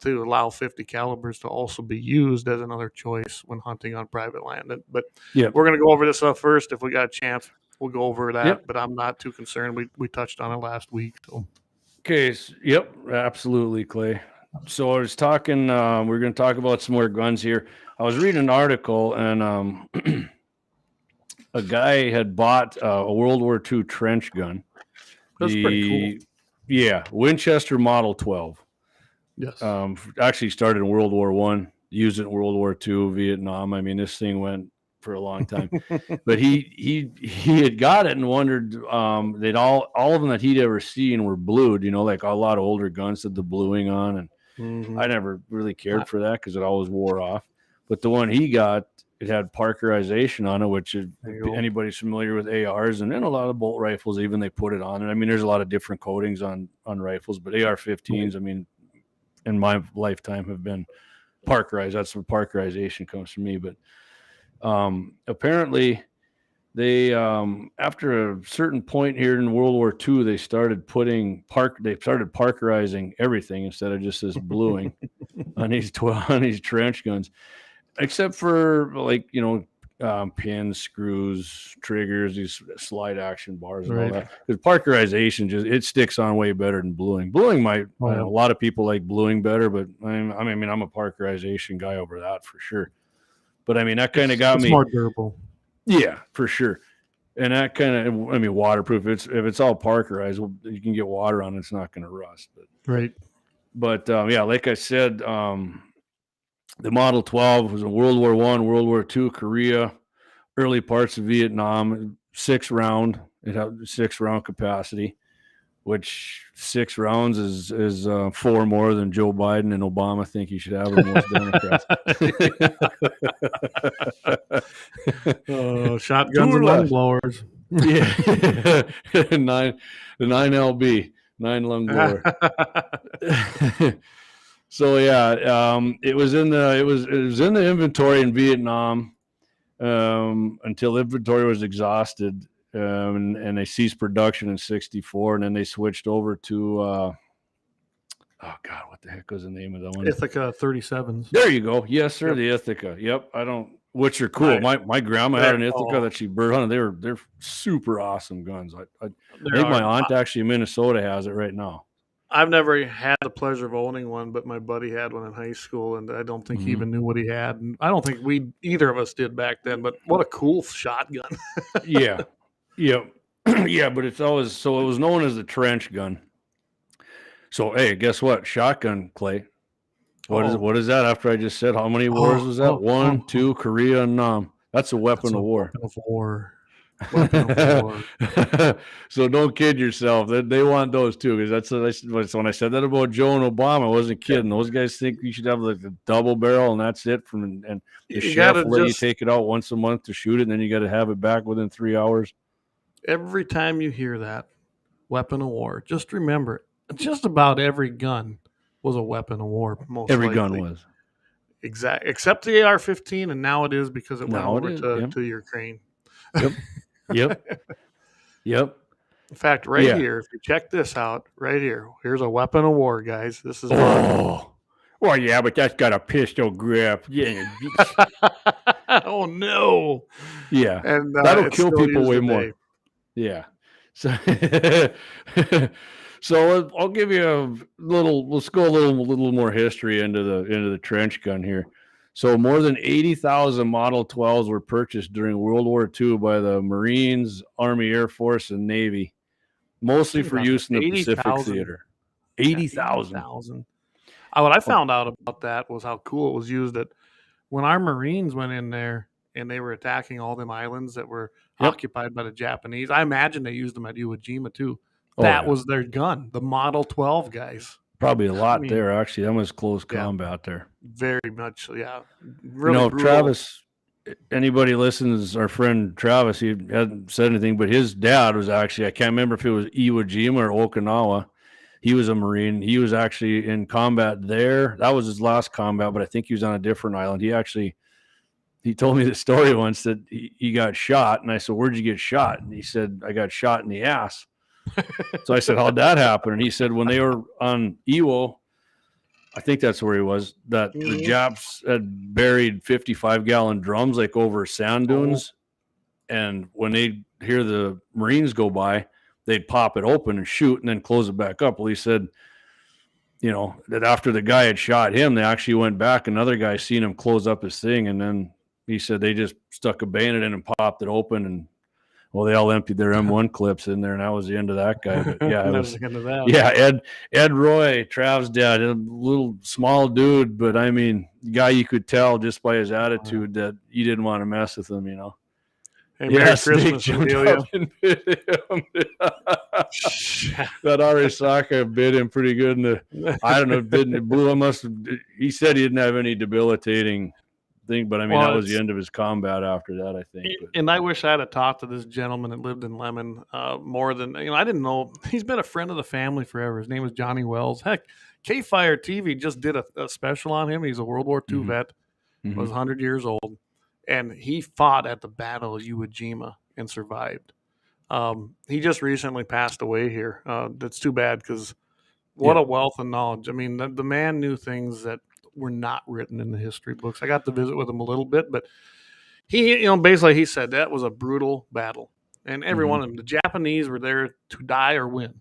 to allow 50 calibers to also be used as another choice when hunting on private land. But we're going to go over this stuff first. If we got a chance, we'll go over that, but I'm not too concerned. We touched on it last week. So. Okay. Absolutely, Clay. So I was talking, we're going to talk about some more guns here. I was reading an article, and a guy had bought a World War II trench gun. That's pretty cool. Yeah, Winchester Model 12. Yes. Actually started in World War I, used it in World War II, Vietnam. I mean, this thing went for a long time. But he had got it and wondered that all of them that he'd ever seen were blued, like a lot of older guns had the bluing on, and I never really cared for that because it always wore off. But the one he got, it had Parkerization on it, which if anybody's familiar with ARs and then a lot of bolt rifles, even they put it on it. I mean, there's a lot of different coatings on rifles, but AR-15s, I mean, in my lifetime have been Parkerized. That's where Parkerization comes from me. But apparently they, after a certain point here in World War II, they started Parkerizing everything instead of just this bluing on these trench guns. Except for pins, screws, triggers, these slide action bars and all that. Because Parkerization it sticks on way better than bluing. Bluing a lot of people like bluing better, but I'm a Parkerization guy over that for sure. But I mean that kind of got me. It's more durable. Yeah, for sure. And that kind of waterproof. If it's all Parkerized, you can get water on it, it's not going to rust. But like I said, the Model 12 was in World War I, World War II, Korea, early parts of Vietnam, 6 round. It had 6 round capacity. which 6 rounds is 4 more than Joe Biden and Obama think he should have, or most Democrats. Shotguns and lung blowers. Yeah, the 9LB, 9 lung blower. So yeah, it was in the inventory in Vietnam until inventory was exhausted, and they ceased production in '64, and then they switched over to oh God, what the heck was the name of that one? Ithaca 37s. There you go. Yes, sir. Yep. The Ithaca. Yep. Which are cool. My grandma had an Ithaca that she bird hunted. They're super awesome guns. I think my aunt actually in Minnesota has it right now. I've never had the pleasure of owning one, but my buddy had one in high school, and I don't think he even knew what he had. And I don't think either of us did back then, but what a cool shotgun. Yeah. Yeah. Yeah, but it was known as the trench gun. So, hey, guess what? Shotgun, Clay. What is that after I just said how many wars was that? 1, 2, Korea, and Nam. That's a weapon of war. Weapon of war. Weapon of war. So don't kid yourself. They want those too, because when I said that about Joe and Obama, I wasn't kidding. Those guys think you should have like the double barrel and that's it. And the chef will let you take it out once a month to shoot it, and then you got to have it back within 3 hours. Every time you hear that, weapon of war, just remember, just about every gun was a weapon of war. Every gun was. Exactly, except the AR-15, and now it is because it went over to Ukraine. Yep. Yep. In fact, here, if you check this out, right here, here's a weapon of war, guys. This is well, yeah, but that's got a pistol grip. Yeah. Oh no. Yeah, and that'll kill people way more. Yeah. So, so I'll give you a little. Let's go a little more history into the trench gun here. So more than 80,000 Model 12s were purchased during World War II by the Marines, Army, Air Force, and Navy, mostly for use in the Pacific Theater. 80,000. What I found out about that was how cool it was used. That when our Marines went in there and they were attacking all them islands that were occupied by the Japanese, I imagine they used them at Iwo Jima too. That was their gun, the Model 12 guys. Probably a lot there, actually. That was close combat there. Very much, yeah. Really brutal. Travis, anybody listens, our friend Travis, he hadn't said anything, but his dad was actually, I can't remember if it was Iwo Jima or Okinawa. He was a Marine. He was actually in combat there. That was his last combat, but I think he was on a different island. He told me the story once that he got shot, and I said, "Where'd you get shot?" And he said, "I got shot in the ass." So I said, "How'd that happen?" And he said, when they were on Iwo, I think that's where he was, that the Japs had buried 55-gallon drums like over sand dunes. And when they'd hear the Marines go by, they'd pop it open and shoot and then close it back up. Well, he said, that after the guy had shot him, they actually went back. Another guy seen him close up his thing. And then he said they just stuck a bayonet in and popped it open, and they all emptied their M1 clips in there, and that was the end of that guy. But yeah, it was the end of that. Yeah, Ed Roy, Trav's dad, a little small dude, but I mean, guy you could tell just by his attitude that you didn't want to mess with him, Hey, Merry Christmas, Amelia. That Arisaka bit him pretty good. I don't know, didn't blew him? He said he didn't have any debilitating thing, but I mean, that was the end of his combat after that, I think. And I wish I had talked to this gentleman that lived in Lemon more than, I didn't know. He's been a friend of the family forever. His name was Johnny Wells. Heck, K-Fire TV just did a special on him. He's a World War II vet, was 100 years old, and he fought at the Battle of Iwo Jima and survived. He just recently passed away here. That's too bad, because what a wealth of knowledge. I mean, the man knew things that were not written in the history books. I got to visit with him a little bit, but he, basically he said that was a brutal battle, and every one of them, the Japanese were there to die or win,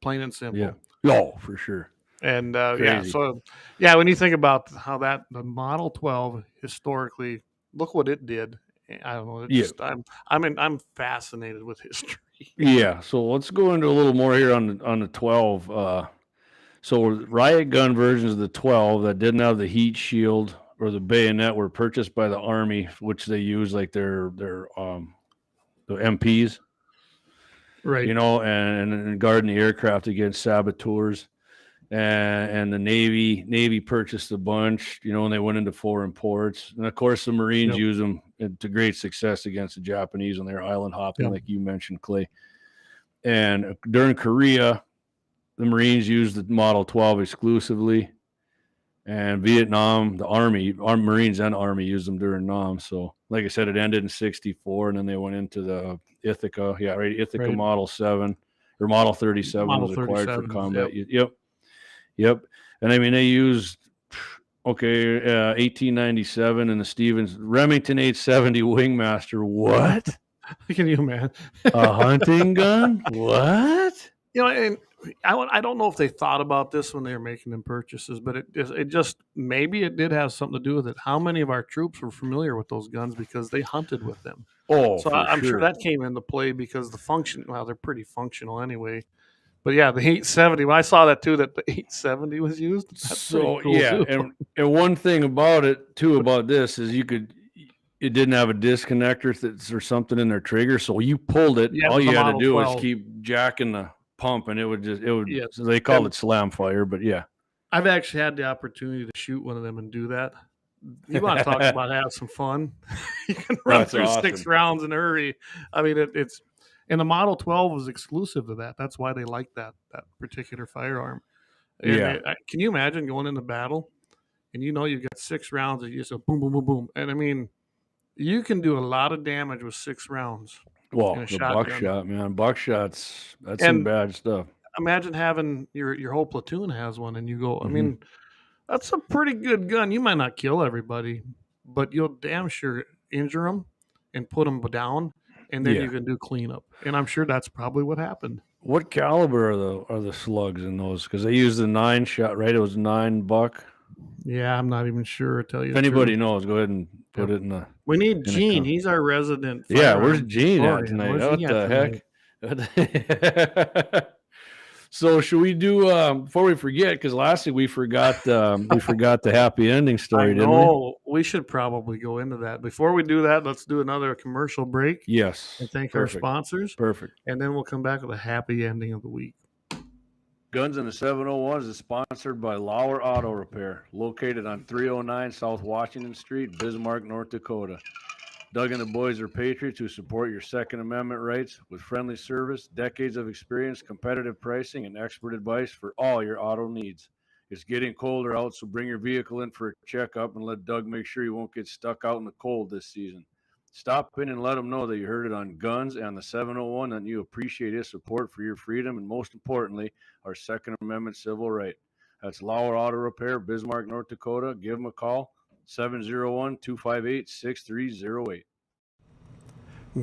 plain and simple. Yeah. Oh, for sure. And when you think about how the Model 12 historically, look what it did. I don't know. I'm fascinated with history. Yeah. So let's go into a little more here on the 12. So riot gun versions of the 12 that didn't have the heat shield or the bayonet were purchased by the Army, which they use like their the MPs. Right. and guarding the aircraft against saboteurs. And the Navy purchased a bunch, and they went into foreign ports. And of course, the Marines use them to great success against the Japanese on their island hopping, like you mentioned, Clay. And during Korea, the Marines used the Model 12 exclusively. And Vietnam, the Marines and Army used them during Nam. So, like I said, it ended in 1964, and then they went into the Ithaca. Yeah, right. Ithaca Model 7 or Model 37 was acquired for combat. Yep. And I mean, they used, 1897 and the Stevens Remington 870 Wingmaster. What? Can you imagine? A hunting gun? What? And I don't know if they thought about this when they were making them purchases, but it just maybe it did have something to do with it. How many of our troops were familiar with those guns because they hunted with them? So I'm sure that came into play because the function. Well, they're pretty functional anyway. But yeah, the 870. When I saw that too, that the 870 was used. That's so cool too. And one thing about it too about this is it didn't have a disconnector or something in their trigger, so you pulled it. All you had to do was keep jacking the pump, and it would. So they called it slam fire, but yeah. I've actually had the opportunity to shoot one of them and do that. You want to talk about have some fun? You can run through 6 rounds in a hurry. I mean, it's. And the Model 12 was exclusive to that. That's why they liked that particular firearm. And can you imagine going into battle and you've got 6 rounds and you just go boom, boom, boom, boom. And I mean, you can do a lot of damage with 6 rounds. Well, the buckshot, man. Buckshot's, that's some bad stuff. Imagine having your whole platoon has one and you go, I mean, that's a pretty good gun. You might not kill everybody, but you'll damn sure injure them and put them down. And then you can do cleanup, and I'm sure that's probably what happened. What caliber are the slugs in those? Because they use the 9-shot, right? It was 9 buck. Yeah, I'm not even sure. Tell you, if anybody knows, go ahead and put it in the. We need Gene. He's our resident. Yeah, where's Gene at tonight? What the heck? So should we do before we forget? Because lastly we forgot the happy ending story. Didn't we? We should probably go into that. Before we do that, let's do another commercial break. Yes, and thank our sponsors. Perfect. And then we'll come back with a happy ending of the week. Guns in the 701 is sponsored by Lauer Auto Repair, located on 309 South Washington Street, Bismarck, North Dakota. Doug and the boys are patriots who support your Second Amendment rights with friendly service, decades of experience, competitive pricing, and expert advice for all your auto needs. It's getting colder out, so bring your vehicle in for a checkup and let Doug make sure you won't get stuck out in the cold this season. Stop in and let him know that you heard it on Guns and the 701 and you appreciate his support for your freedom and, most importantly, our Second Amendment civil right. That's Lauer Auto Repair, Bismarck, North Dakota. Give them a call. 701-258-6308.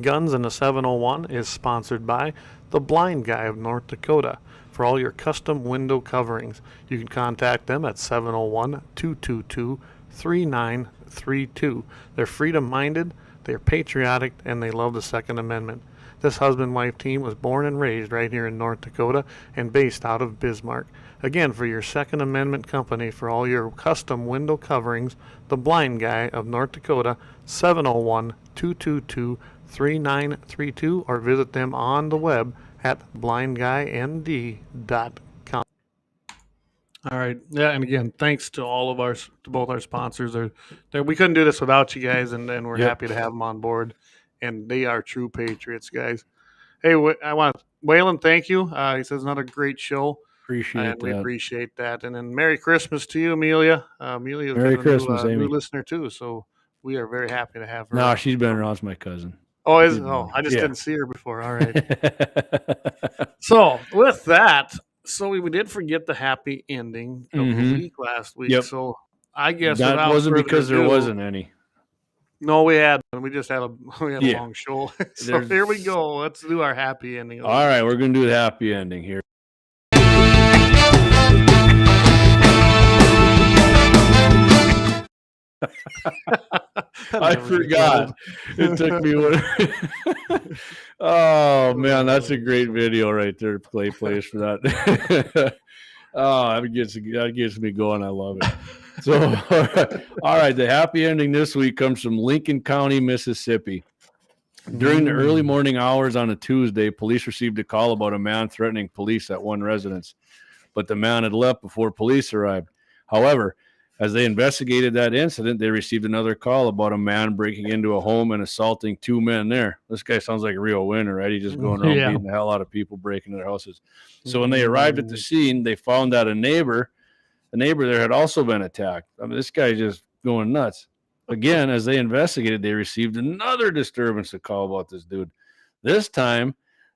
Guns in the 701 is sponsored by The Blind Guy of North Dakota. For all your custom window coverings, you can contact them at 701-222-3932. They're freedom-minded, they're patriotic, and they love the Second Amendment. This husband-wife team was born and raised right here in North Dakota and based out of Bismarck. Again, for your Second Amendment company, for all your custom window coverings, The Blind Guy of North Dakota, 701-222-3932, or visit them on the web at blindguynd.com. All right. Yeah, and again, thanks to both our sponsors. We couldn't do this without you guys, and we're happy to have them on board. And they are true patriots, guys. Hey, Waylon, thank you. He says another great show. We appreciate that. And then Merry Christmas to you, Amelia. Amelia is a new listener too, so we are very happy to have her. No, she's been around as my cousin. Oh, I just didn't see her before. All right. So with that, we did forget the happy ending of the week last week. Yep. So I guess that wasn't because there wasn't any. No, we had. We just had a long show. So here we go. Let's do our happy ending. All right, we're going to do the happy ending here. I forgot. It took me one. Oh man, that's a great video right there. Play plays for that. Oh, that gets me going. I love it. So, all right, the happy ending this week comes from Lincoln County, Mississippi. During the early morning hours on a Tuesday, police received a call about a man threatening police at one residence, but the man had left before police arrived. However, as they investigated that incident, they received another call about a man breaking into a home and assaulting two men there. This guy sounds like a real winner, right? He's just going around beating the hell out of people, breaking their houses. So when they arrived at the scene, they found that a neighbor there had also been attacked. I mean, this guy's just going nuts. Again, as they investigated, they received another disturbance call about this dude. This time,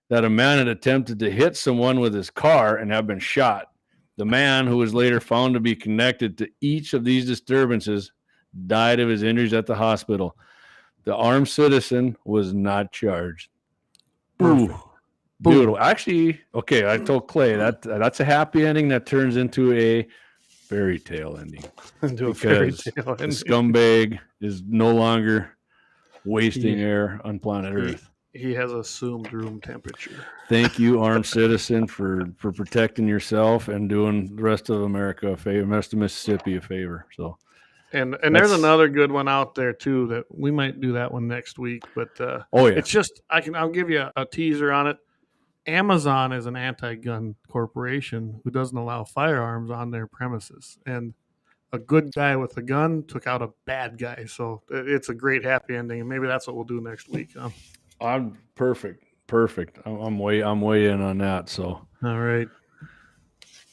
that a man had attempted to hit someone with his car and had been shot. The man, who was later found to be connected to each of these disturbances, died of his injuries at the hospital. The armed citizen was not charged. Ooh, beautiful. Actually, okay, I told Clay that's a happy ending that turns into a fairy tale ending. Into a fairy tale ending. The scumbag is no longer wasting air on planet Earth. He has assumed room temperature. Thank you, armed citizen, for protecting yourself and doing the rest of America a favor, the rest of Mississippi a favor. So, and there's another good one out there too that we might do that one next week. But it's just I'll give you a teaser on it. Amazon is an anti-gun corporation who doesn't allow firearms on their premises, and a good guy with a gun took out a bad guy. So it's a great happy ending, and maybe that's what we'll do next week. I'm perfect. I'm way in on that. So all right.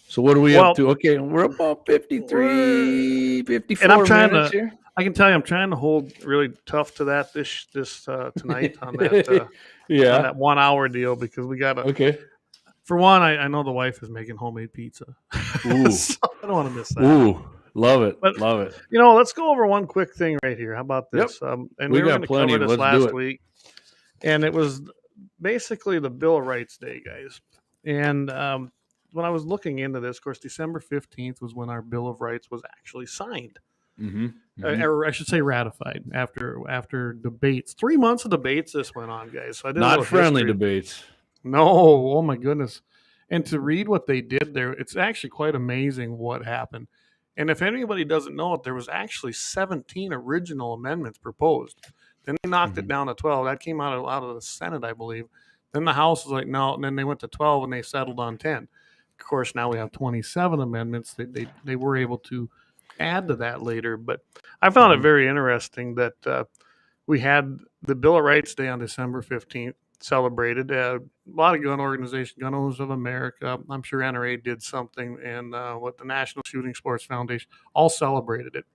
So what are we up to? Okay, we're about 53, 54 and I'm trying minutes to, here. I can tell you, I'm trying to hold really tough to that this tonight on that on that 1 hour deal, because we got to. Okay. For one, I know the wife is making homemade pizza. Ooh. So I don't want to miss that. Ooh, love it. Love it. Let's go over one quick thing right here. How about this? Yep. And we were got going to cover this last week. week. And it was basically the Bill of Rights Day, guys. And when I was looking into this, of course, December 15th was when our Bill of Rights was actually signed. Or I should say ratified after debates. 3 months of debates this went on, guys. So I did not friendly debates. No, oh my goodness. And to read what they did there, it's actually quite amazing what happened. And if anybody doesn't know it, there was actually 17 original amendments proposed. Then they knocked it down to 12. That came out of the Senate, I believe. Then the House was like, no. And then they went to 12 and they settled on 10. Of course, now we have 27 amendments. They were able to add to that later. But I found it very interesting that we had the Bill of Rights Day on December 15th, celebrated. A lot of gun organizations, Gun Owners of America, I'm sure NRA did something, and what the National Shooting Sports Foundation all celebrated it.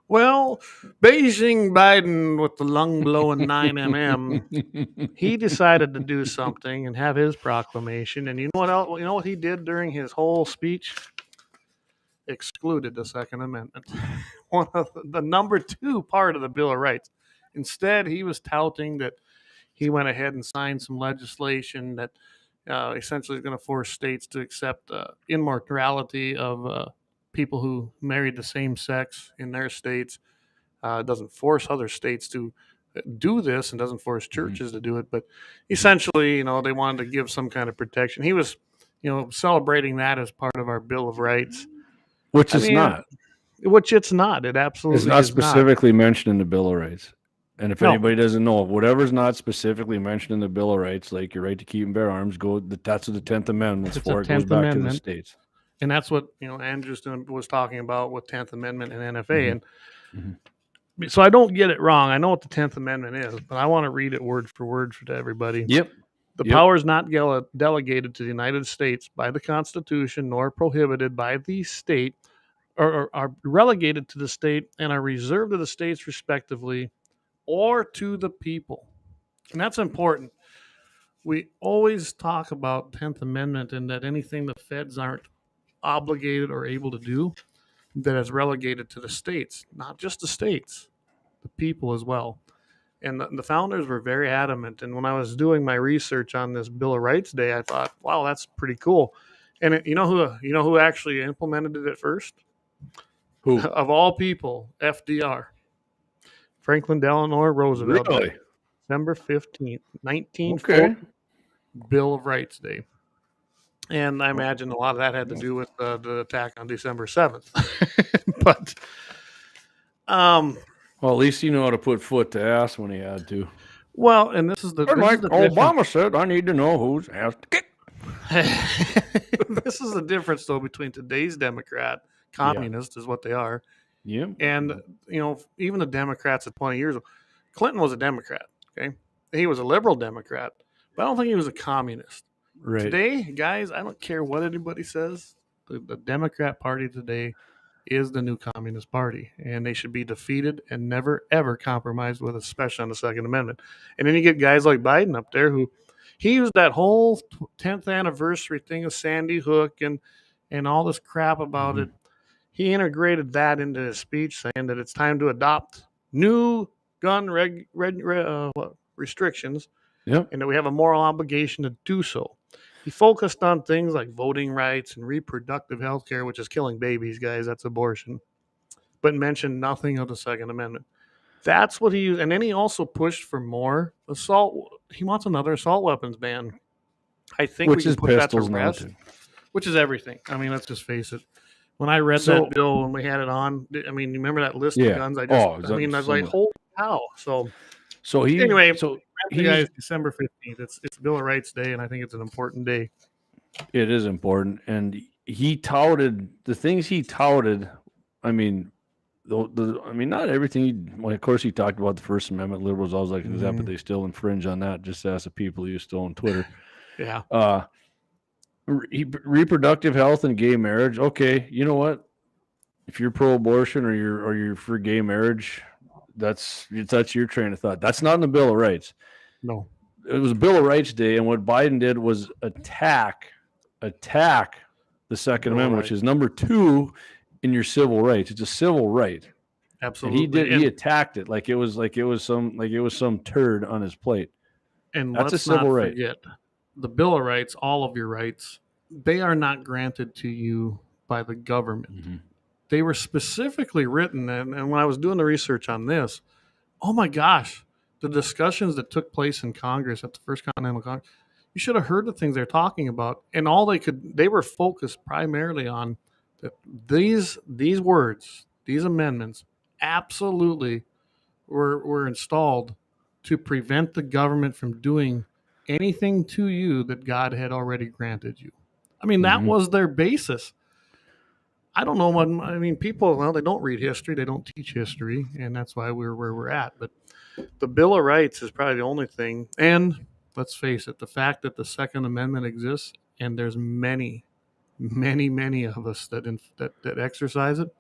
Well, Beijing Biden with the lung-blowing 9mm, he decided to do something and have his proclamation. And you know what else? You know what he did during his whole speech? Excluded the Second Amendment, one of the number 2 part of the Bill of Rights. Instead, he was touting that he went ahead and signed some legislation that essentially is going to force states to accept immortality of people who married the same sex in their states. It doesn't force other states to do this and doesn't force churches to do it. But essentially, they wanted to give some kind of protection. He was, celebrating that as part of our Bill of Rights. Which it's not. Which it's not. It absolutely is not. It's not specifically mentioned in the Bill of Rights. And if anybody doesn't know, whatever's not specifically mentioned in the Bill of Rights, like your right to keep and bear arms, that's what the 10th Amendment is for. It goes back to the states. And that's what, Andrew was talking about with 10th Amendment and NFA. And so I don't get it wrong. I know what the 10th Amendment is, but I want to read it word for word to everybody. Yep. The powers not delegated to the United States by the Constitution nor prohibited by the state are relegated to the state and are reserved to the states respectively or to the people. And that's important. We always talk about 10th Amendment and that anything the feds aren't obligated or able to do, that is relegated to the states. Not just the states, the people as well. And the founders were very adamant. And when I was doing my research on this Bill of Rights Day, I thought, wow, that's pretty cool. And you know who actually implemented it at first? Who? Of all people, FDR. Franklin Delano Roosevelt. Really? December 15th, 1940, Bill of Rights Day. And I imagine a lot of that had to do with the attack on December 7th. But well, at least you know how to put foot to ass when he had to. Well, and this is the Obama said, I need to know who's ass to kick. this is the difference, though, between today's Democrat, communist is what they are, and even the Democrats of 20 years ago. Clinton was a Democrat. Okay, he was a liberal Democrat, but I don't think he was a communist. Right. Today, guys, I don't care what anybody says. The Democrat Party today is the new Communist Party, and they should be defeated and never, ever compromised with, especially on the Second Amendment. And then you get guys like Biden up there who he used that whole 10th anniversary thing of Sandy Hook and all this crap about it. He integrated that into his speech, saying that it's time to adopt new gun restrictions, and that we have a moral obligation to do so. He focused on things like voting rights and reproductive health care, which is killing babies, guys. That's abortion. But mentioned nothing of the Second Amendment. That's what he used. And then he also pushed for more assault. He wants another assault weapons ban. I think which we is can put that to pistols now, rest, too. which is everything. I mean, let's just face it. When I read that bill when we had it on, I mean, you remember that list of guns? I was like, holy cow. Anyway, guys, December 15th. It's Bill of Rights Day, and I think it's an important day. It is important, and he touted the things he touted. I mean, not everything. Well, of course, he talked about the First Amendment. Liberals always like that, but they still infringe on that. Just ask the people who still on Twitter. Yeah. Reproductive health and gay marriage. Okay, you know what? If you're pro-abortion or you're for gay marriage, that's your train of thought. That's not in the Bill of Rights. No, it was a Bill of Rights Day, and what Biden did was attack the Second Amendment, which is number 2 in your civil rights. It's a civil right. Absolutely. And he attacked it like it was some turd on his plate. And that's a civil right. Forget, the Bill of Rights, all of your rights, they are not granted to you by the government. Mm-hmm. They were specifically written, and when I was doing the research on this, oh my gosh, the discussions that took place in Congress at the First Continental Congress, you should have heard the things they're talking about. And they were focused primarily on that these words, these amendments, absolutely were installed to prevent the government from doing anything to you that God had already granted you. I mean, that was their basis. I don't know what, I mean, people, well, they don't read history. They don't teach history, and that's why we're where we're at. But the Bill of Rights is probably the only thing. And let's face it, the fact that the Second Amendment exists, and there's many, many, many of us that exercise it,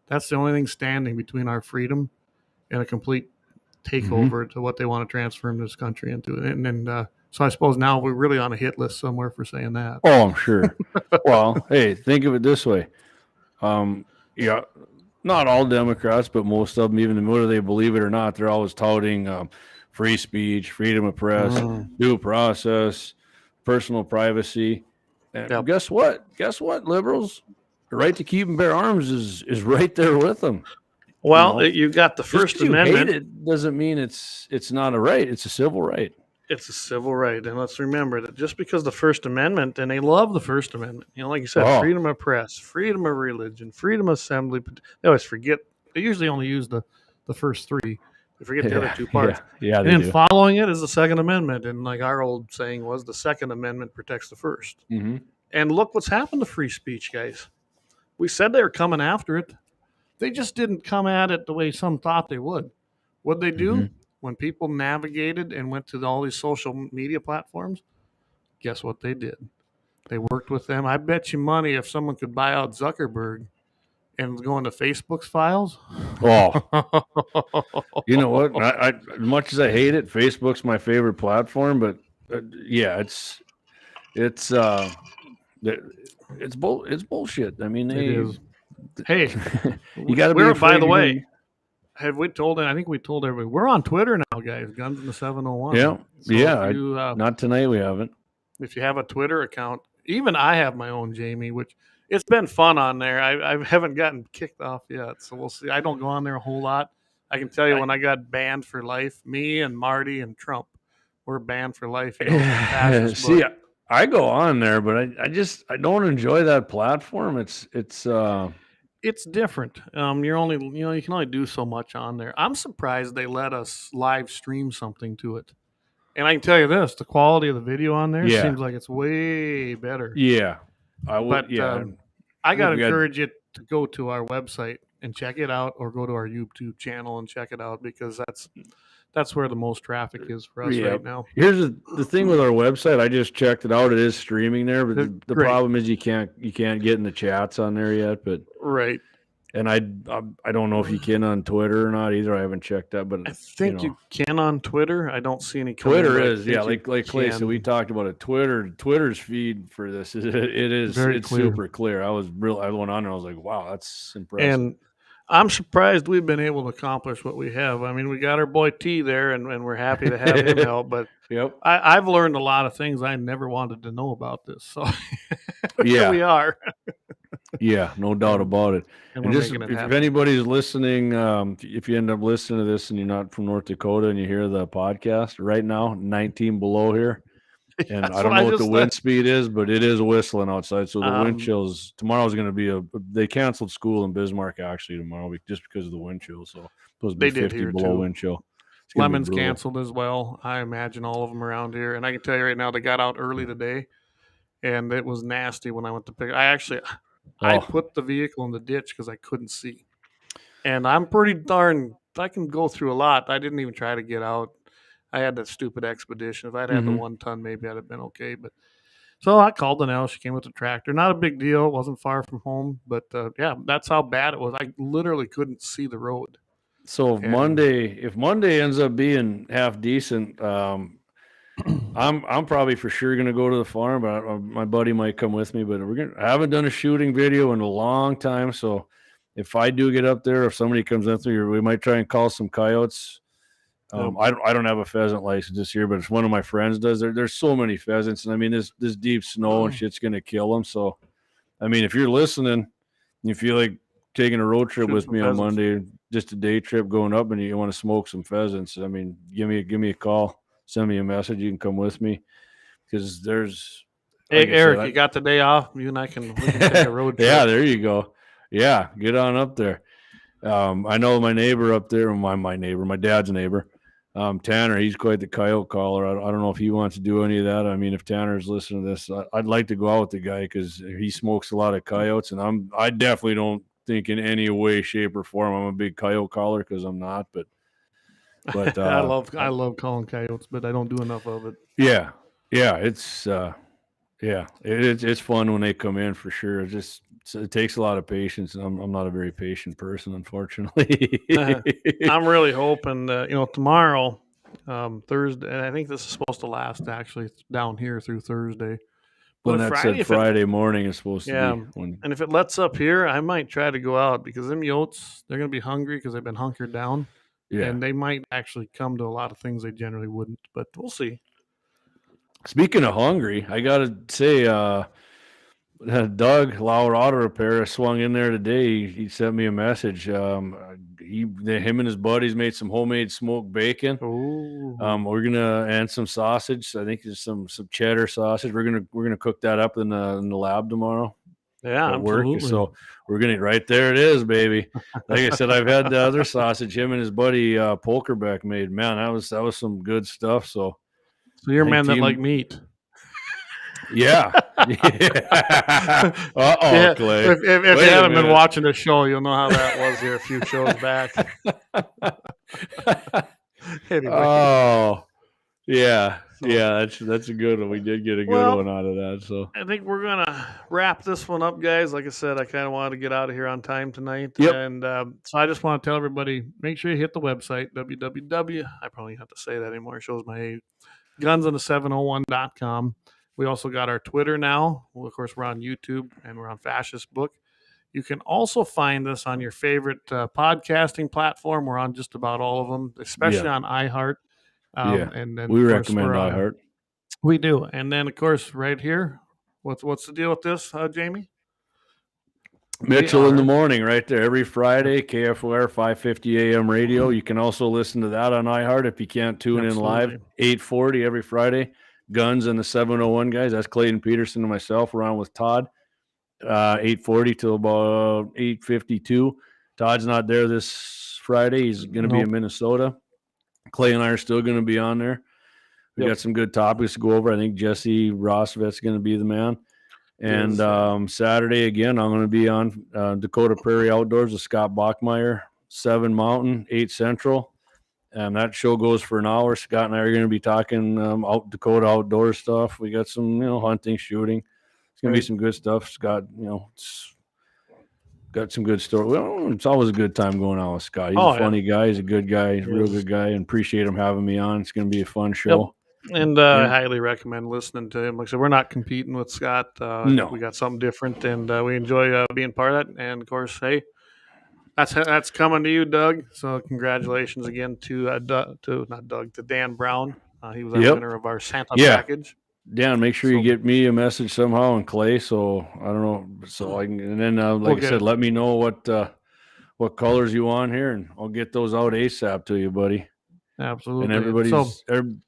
that's the only thing standing between our freedom and a complete takeover to what they want to transform this country into. And so I suppose now we're really on a hit list somewhere for saying that. Oh, I'm sure. Well, hey, think of it this way. Yeah, not all Democrats, but most of them, even whether they believe it or not, they're always touting free speech, freedom of press, due process, personal privacy. And guess what? Liberals, the right to keep and bear arms is right there with them. Well, you got the First Amendment. Hate it doesn't mean it's not a right. It's a civil right. It's a civil right. And let's remember that just because the First Amendment, and they love the First Amendment, like you said, freedom of press, freedom of religion, freedom of assembly. They always forget. They usually only use the first 3. They forget the other 2 parts. Yeah, and then following it is the Second Amendment. And like our old saying was, the Second Amendment protects the First. Mm-hmm. And look what's happened to free speech, guys. We said they were coming after it. They just didn't come at it the way some thought they would. What'd they do? Mm-hmm. When people navigated and went to all these social media platforms, guess what they did? They worked with them. I bet you money if someone could buy out Zuckerberg and go into Facebook's files. Oh, you know what? I as much as I hate it, Facebook's my favorite platform. But yeah, it's bullshit. I mean, it is. Hey, you got to be. By the way. Have we told? I think we told everybody we're on Twitter now, guys. Guns in the 701. Yeah, so not tonight. We haven't. If you have a Twitter account, even I have my own, Jamie. Which it's been fun on there. I haven't gotten kicked off yet, so we'll see. I don't go on there a whole lot. I can tell you when I got banned for life, me and Marty and Trump were banned for life. See, I go on there, but I don't enjoy that platform. It's it's different. You're only, you can only do so much on there. I'm surprised they let us live stream something to it. And I can tell you this, the quality of the video on there Yeah. seems like it's way better. Yeah. I would. But Yeah. I got to we got- encourage you to go to our website and check it out, or go to our YouTube channel and check it out, because that's where the most traffic is for us Yeah. right now. Here's the thing with our website. I just checked it out. It is streaming there, but the Great. problem is you can't get in the chats on there yet. But Right. and I don't know if you can on Twitter or not either. I haven't checked that, but I think you can on Twitter. I don't see any. coming, Twitter but I is think like you Clay said. can. We talked about it. Twitter's feed for this it's Very clear. super clear. I went on there. I was like, wow, that's impressive. And I'm surprised we've been able to accomplish what we have. I mean, we got our boy T there, and we're happy to have him help. But Yep. I've learned a lot of things I never wanted to know about this. So Yeah. here we are. Yeah, no doubt about it. And And we're just making it if happen. anybody's listening, if you end up listening to this and you're not from North Dakota and you hear the podcast right now, 19 below here. And That's I don't what I know what the just wind said. speed is, but it is whistling outside. So the wind Um, chills tomorrow's going to be they canceled school in Bismarck actually tomorrow just because of the wind chill. So it's supposed to be They did 50 here, below too. wind chill. It's gonna be Lemon's brutal. canceled as well. I imagine all of them around here. And I can tell you right now, they got out early today, and it was nasty when I went to pick it. I Oh, put the vehicle in the ditch because I couldn't see. And I'm pretty darn, I can go through a lot. I didn't even try to get out. I had that stupid expedition. If I'd had the Mhm. 1 ton, maybe I'd have been okay. But so I called Danelle. She came with the tractor. Not a big deal. It wasn't far from home. But yeah, that's how bad it was. I literally couldn't see the road. so if And Monday ends up being half decent, I'm probably for sure gonna go to the farm, but my buddy might come with me. But I haven't done a shooting video in a long time, so if I do get up there, if somebody comes up there, we might try and call some coyotes. I don't have a pheasant license this year, but if one of my friends does, there's so many pheasants, and I mean this deep snow and shit's gonna kill them. So, I mean, if you're listening, and you feel like taking a road trip Shoot with some me on pheasants. Monday, just a day trip going up, and you want to smoke some pheasants, I mean, give me a call, send me a message. You can come with me because there's. hey, Like I Eric, said, you got the day off? You and we can take a road trip. yeah, there you go. Yeah, get on up there. I know my neighbor up there, my dad's neighbor, Tanner. He's quite the coyote caller. I don't know if he wants to do any of that. I mean, if Tanner's listening to this, I'd like to go out with the guy because he smokes a lot of coyotes, and I definitely don't think in any way, shape, or form I'm a big coyote caller because I'm not. But I love calling coyotes, but I don't do enough of it. yeah, it's it's fun when they come in for sure. It takes a lot of patience, and I'm not a very patient person, unfortunately. I'm really hoping that, tomorrow, Thursday, and I think this is supposed to last actually down here through Thursday. When But that Friday, said Friday morning is supposed yeah, to be when. and if it lets up here, I might try to go out because them yotes, they're going to be hungry because they've been hunkered down, Yeah. and they might actually come to a lot of things they generally wouldn't. But we'll see. Speaking of hungry, I gotta say, Doug Lauer Auto Repair swung in there today. He sent me a message. Him and his buddies made some homemade smoked bacon. Oh, We're gonna and some sausage. I think there's some cheddar sausage. We're gonna cook that up in the lab tomorrow yeah, at work. absolutely. So we're gonna right there. It is, baby. Like I said, I've had the other sausage him and his buddy Polkerbeck made. Man, that was some good stuff. So you're a I think man that team- like meat. Yeah. Uh-oh, Yeah, Clay. if you Wait a haven't been minute. watching the show, you'll know how that was here a few shows back. Anyway, Oh, yeah. So- Yeah, that's a good one. We did get a good Well, one out of that. So I think we're gonna wrap this one up, guys. Like I said, I kind of wanted to get out of here on time tonight, Yep. and so I just want to tell everybody: make sure you hit the website www. I probably don't have to say that anymore. It shows my age. Gunsonthe701.com. We also got our Twitter now. Well, of course, we're on YouTube and we're on Fascist Book. You can also find us on your favorite podcasting platform. We're on just about all of them, especially on iHeart. Yeah. And then we of course, recommend we're on- iHeart. We do, and then of course, right here. What's the deal with this, Jamie? Mitchell in the are- morning, right there, every Friday, KFOR 550 AM radio. You can also listen to that on iHeart if you can't tune in live. Absolutely. 8:40 every Friday. Guns and the 701 guys. That's Clayton Pederson and myself. We're on with Todd. 8:40 till about 8:52. Todd's not there this Friday. He's going to be in Minnesota. Clay and I are still going to be on there. We got some good topics to go over. I think Jesse Rossvet's going to be the man. And Saturday, again, I'm going to be on Dakota Prairie Outdoors with Scott Bachmeyer, 7 Mountain, 8 Central. And that show goes for an hour. Scott and I are going to be talking out Dakota outdoor stuff. We got some, hunting, shooting. It's going to be some good stuff. Scott, it's got some good story. Well, it's always a good time going on with Scott. He's a funny guy. He's a good guy. He's a real good guy. And appreciate him having me on. It's going to be a fun show. Yep. And I highly recommend listening to him. Like I said, we're not competing with Scott. No. We got something different, and we enjoy being part of that. And, of course, hey, that's coming to you, Doug. So congratulations again to Dan Brown. He was our winner of our Santa package. Dan, make sure you get me a message somehow and Clay. So I don't know. So I can, and then like I said, let me know what colors you want here, and I'll get those out ASAP to you, buddy. Absolutely. And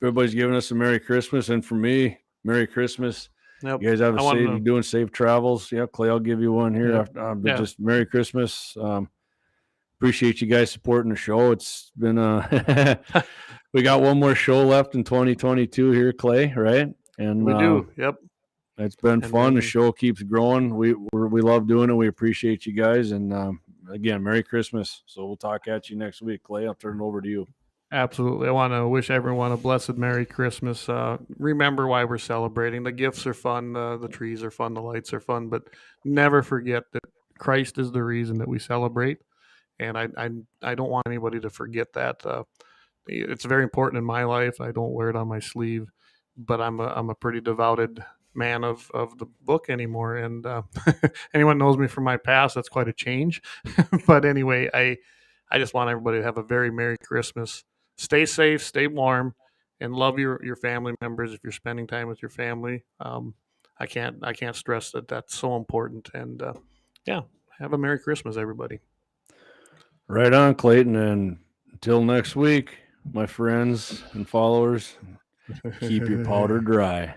everybody's giving us a Merry Christmas, and for me, Merry Christmas. Yep. You guys have doing safe travels. Yeah, Clay, I'll give you one here. Yep. Just Merry Christmas. Appreciate you guys supporting the show. It's been we got one more show left in 2022 here, Clay, right? And we do. Yep. It's been fun. The show keeps growing. We love doing it. We appreciate you guys. And again, Merry Christmas. So we'll talk at you next week. Clay, I'll turn it over to you. Absolutely. I want to wish everyone a blessed Merry Christmas. Remember why we're celebrating. The gifts are fun. The trees are fun. The lights are fun. But never forget that Christ is the reason that we celebrate. And I don't want anybody to forget that. It's very important in my life. I don't wear it on my sleeve, but I'm a pretty devoted man of the book anymore. And anyone knows me from my past, that's quite a change. But anyway, I just want everybody to have a very Merry Christmas. Stay safe, stay warm, and love your family members if you're spending time with your family. I can't stress that that's so important. And have a Merry Christmas, everybody. Right on, Clayton. And until next week, my friends and followers, keep your powder dry.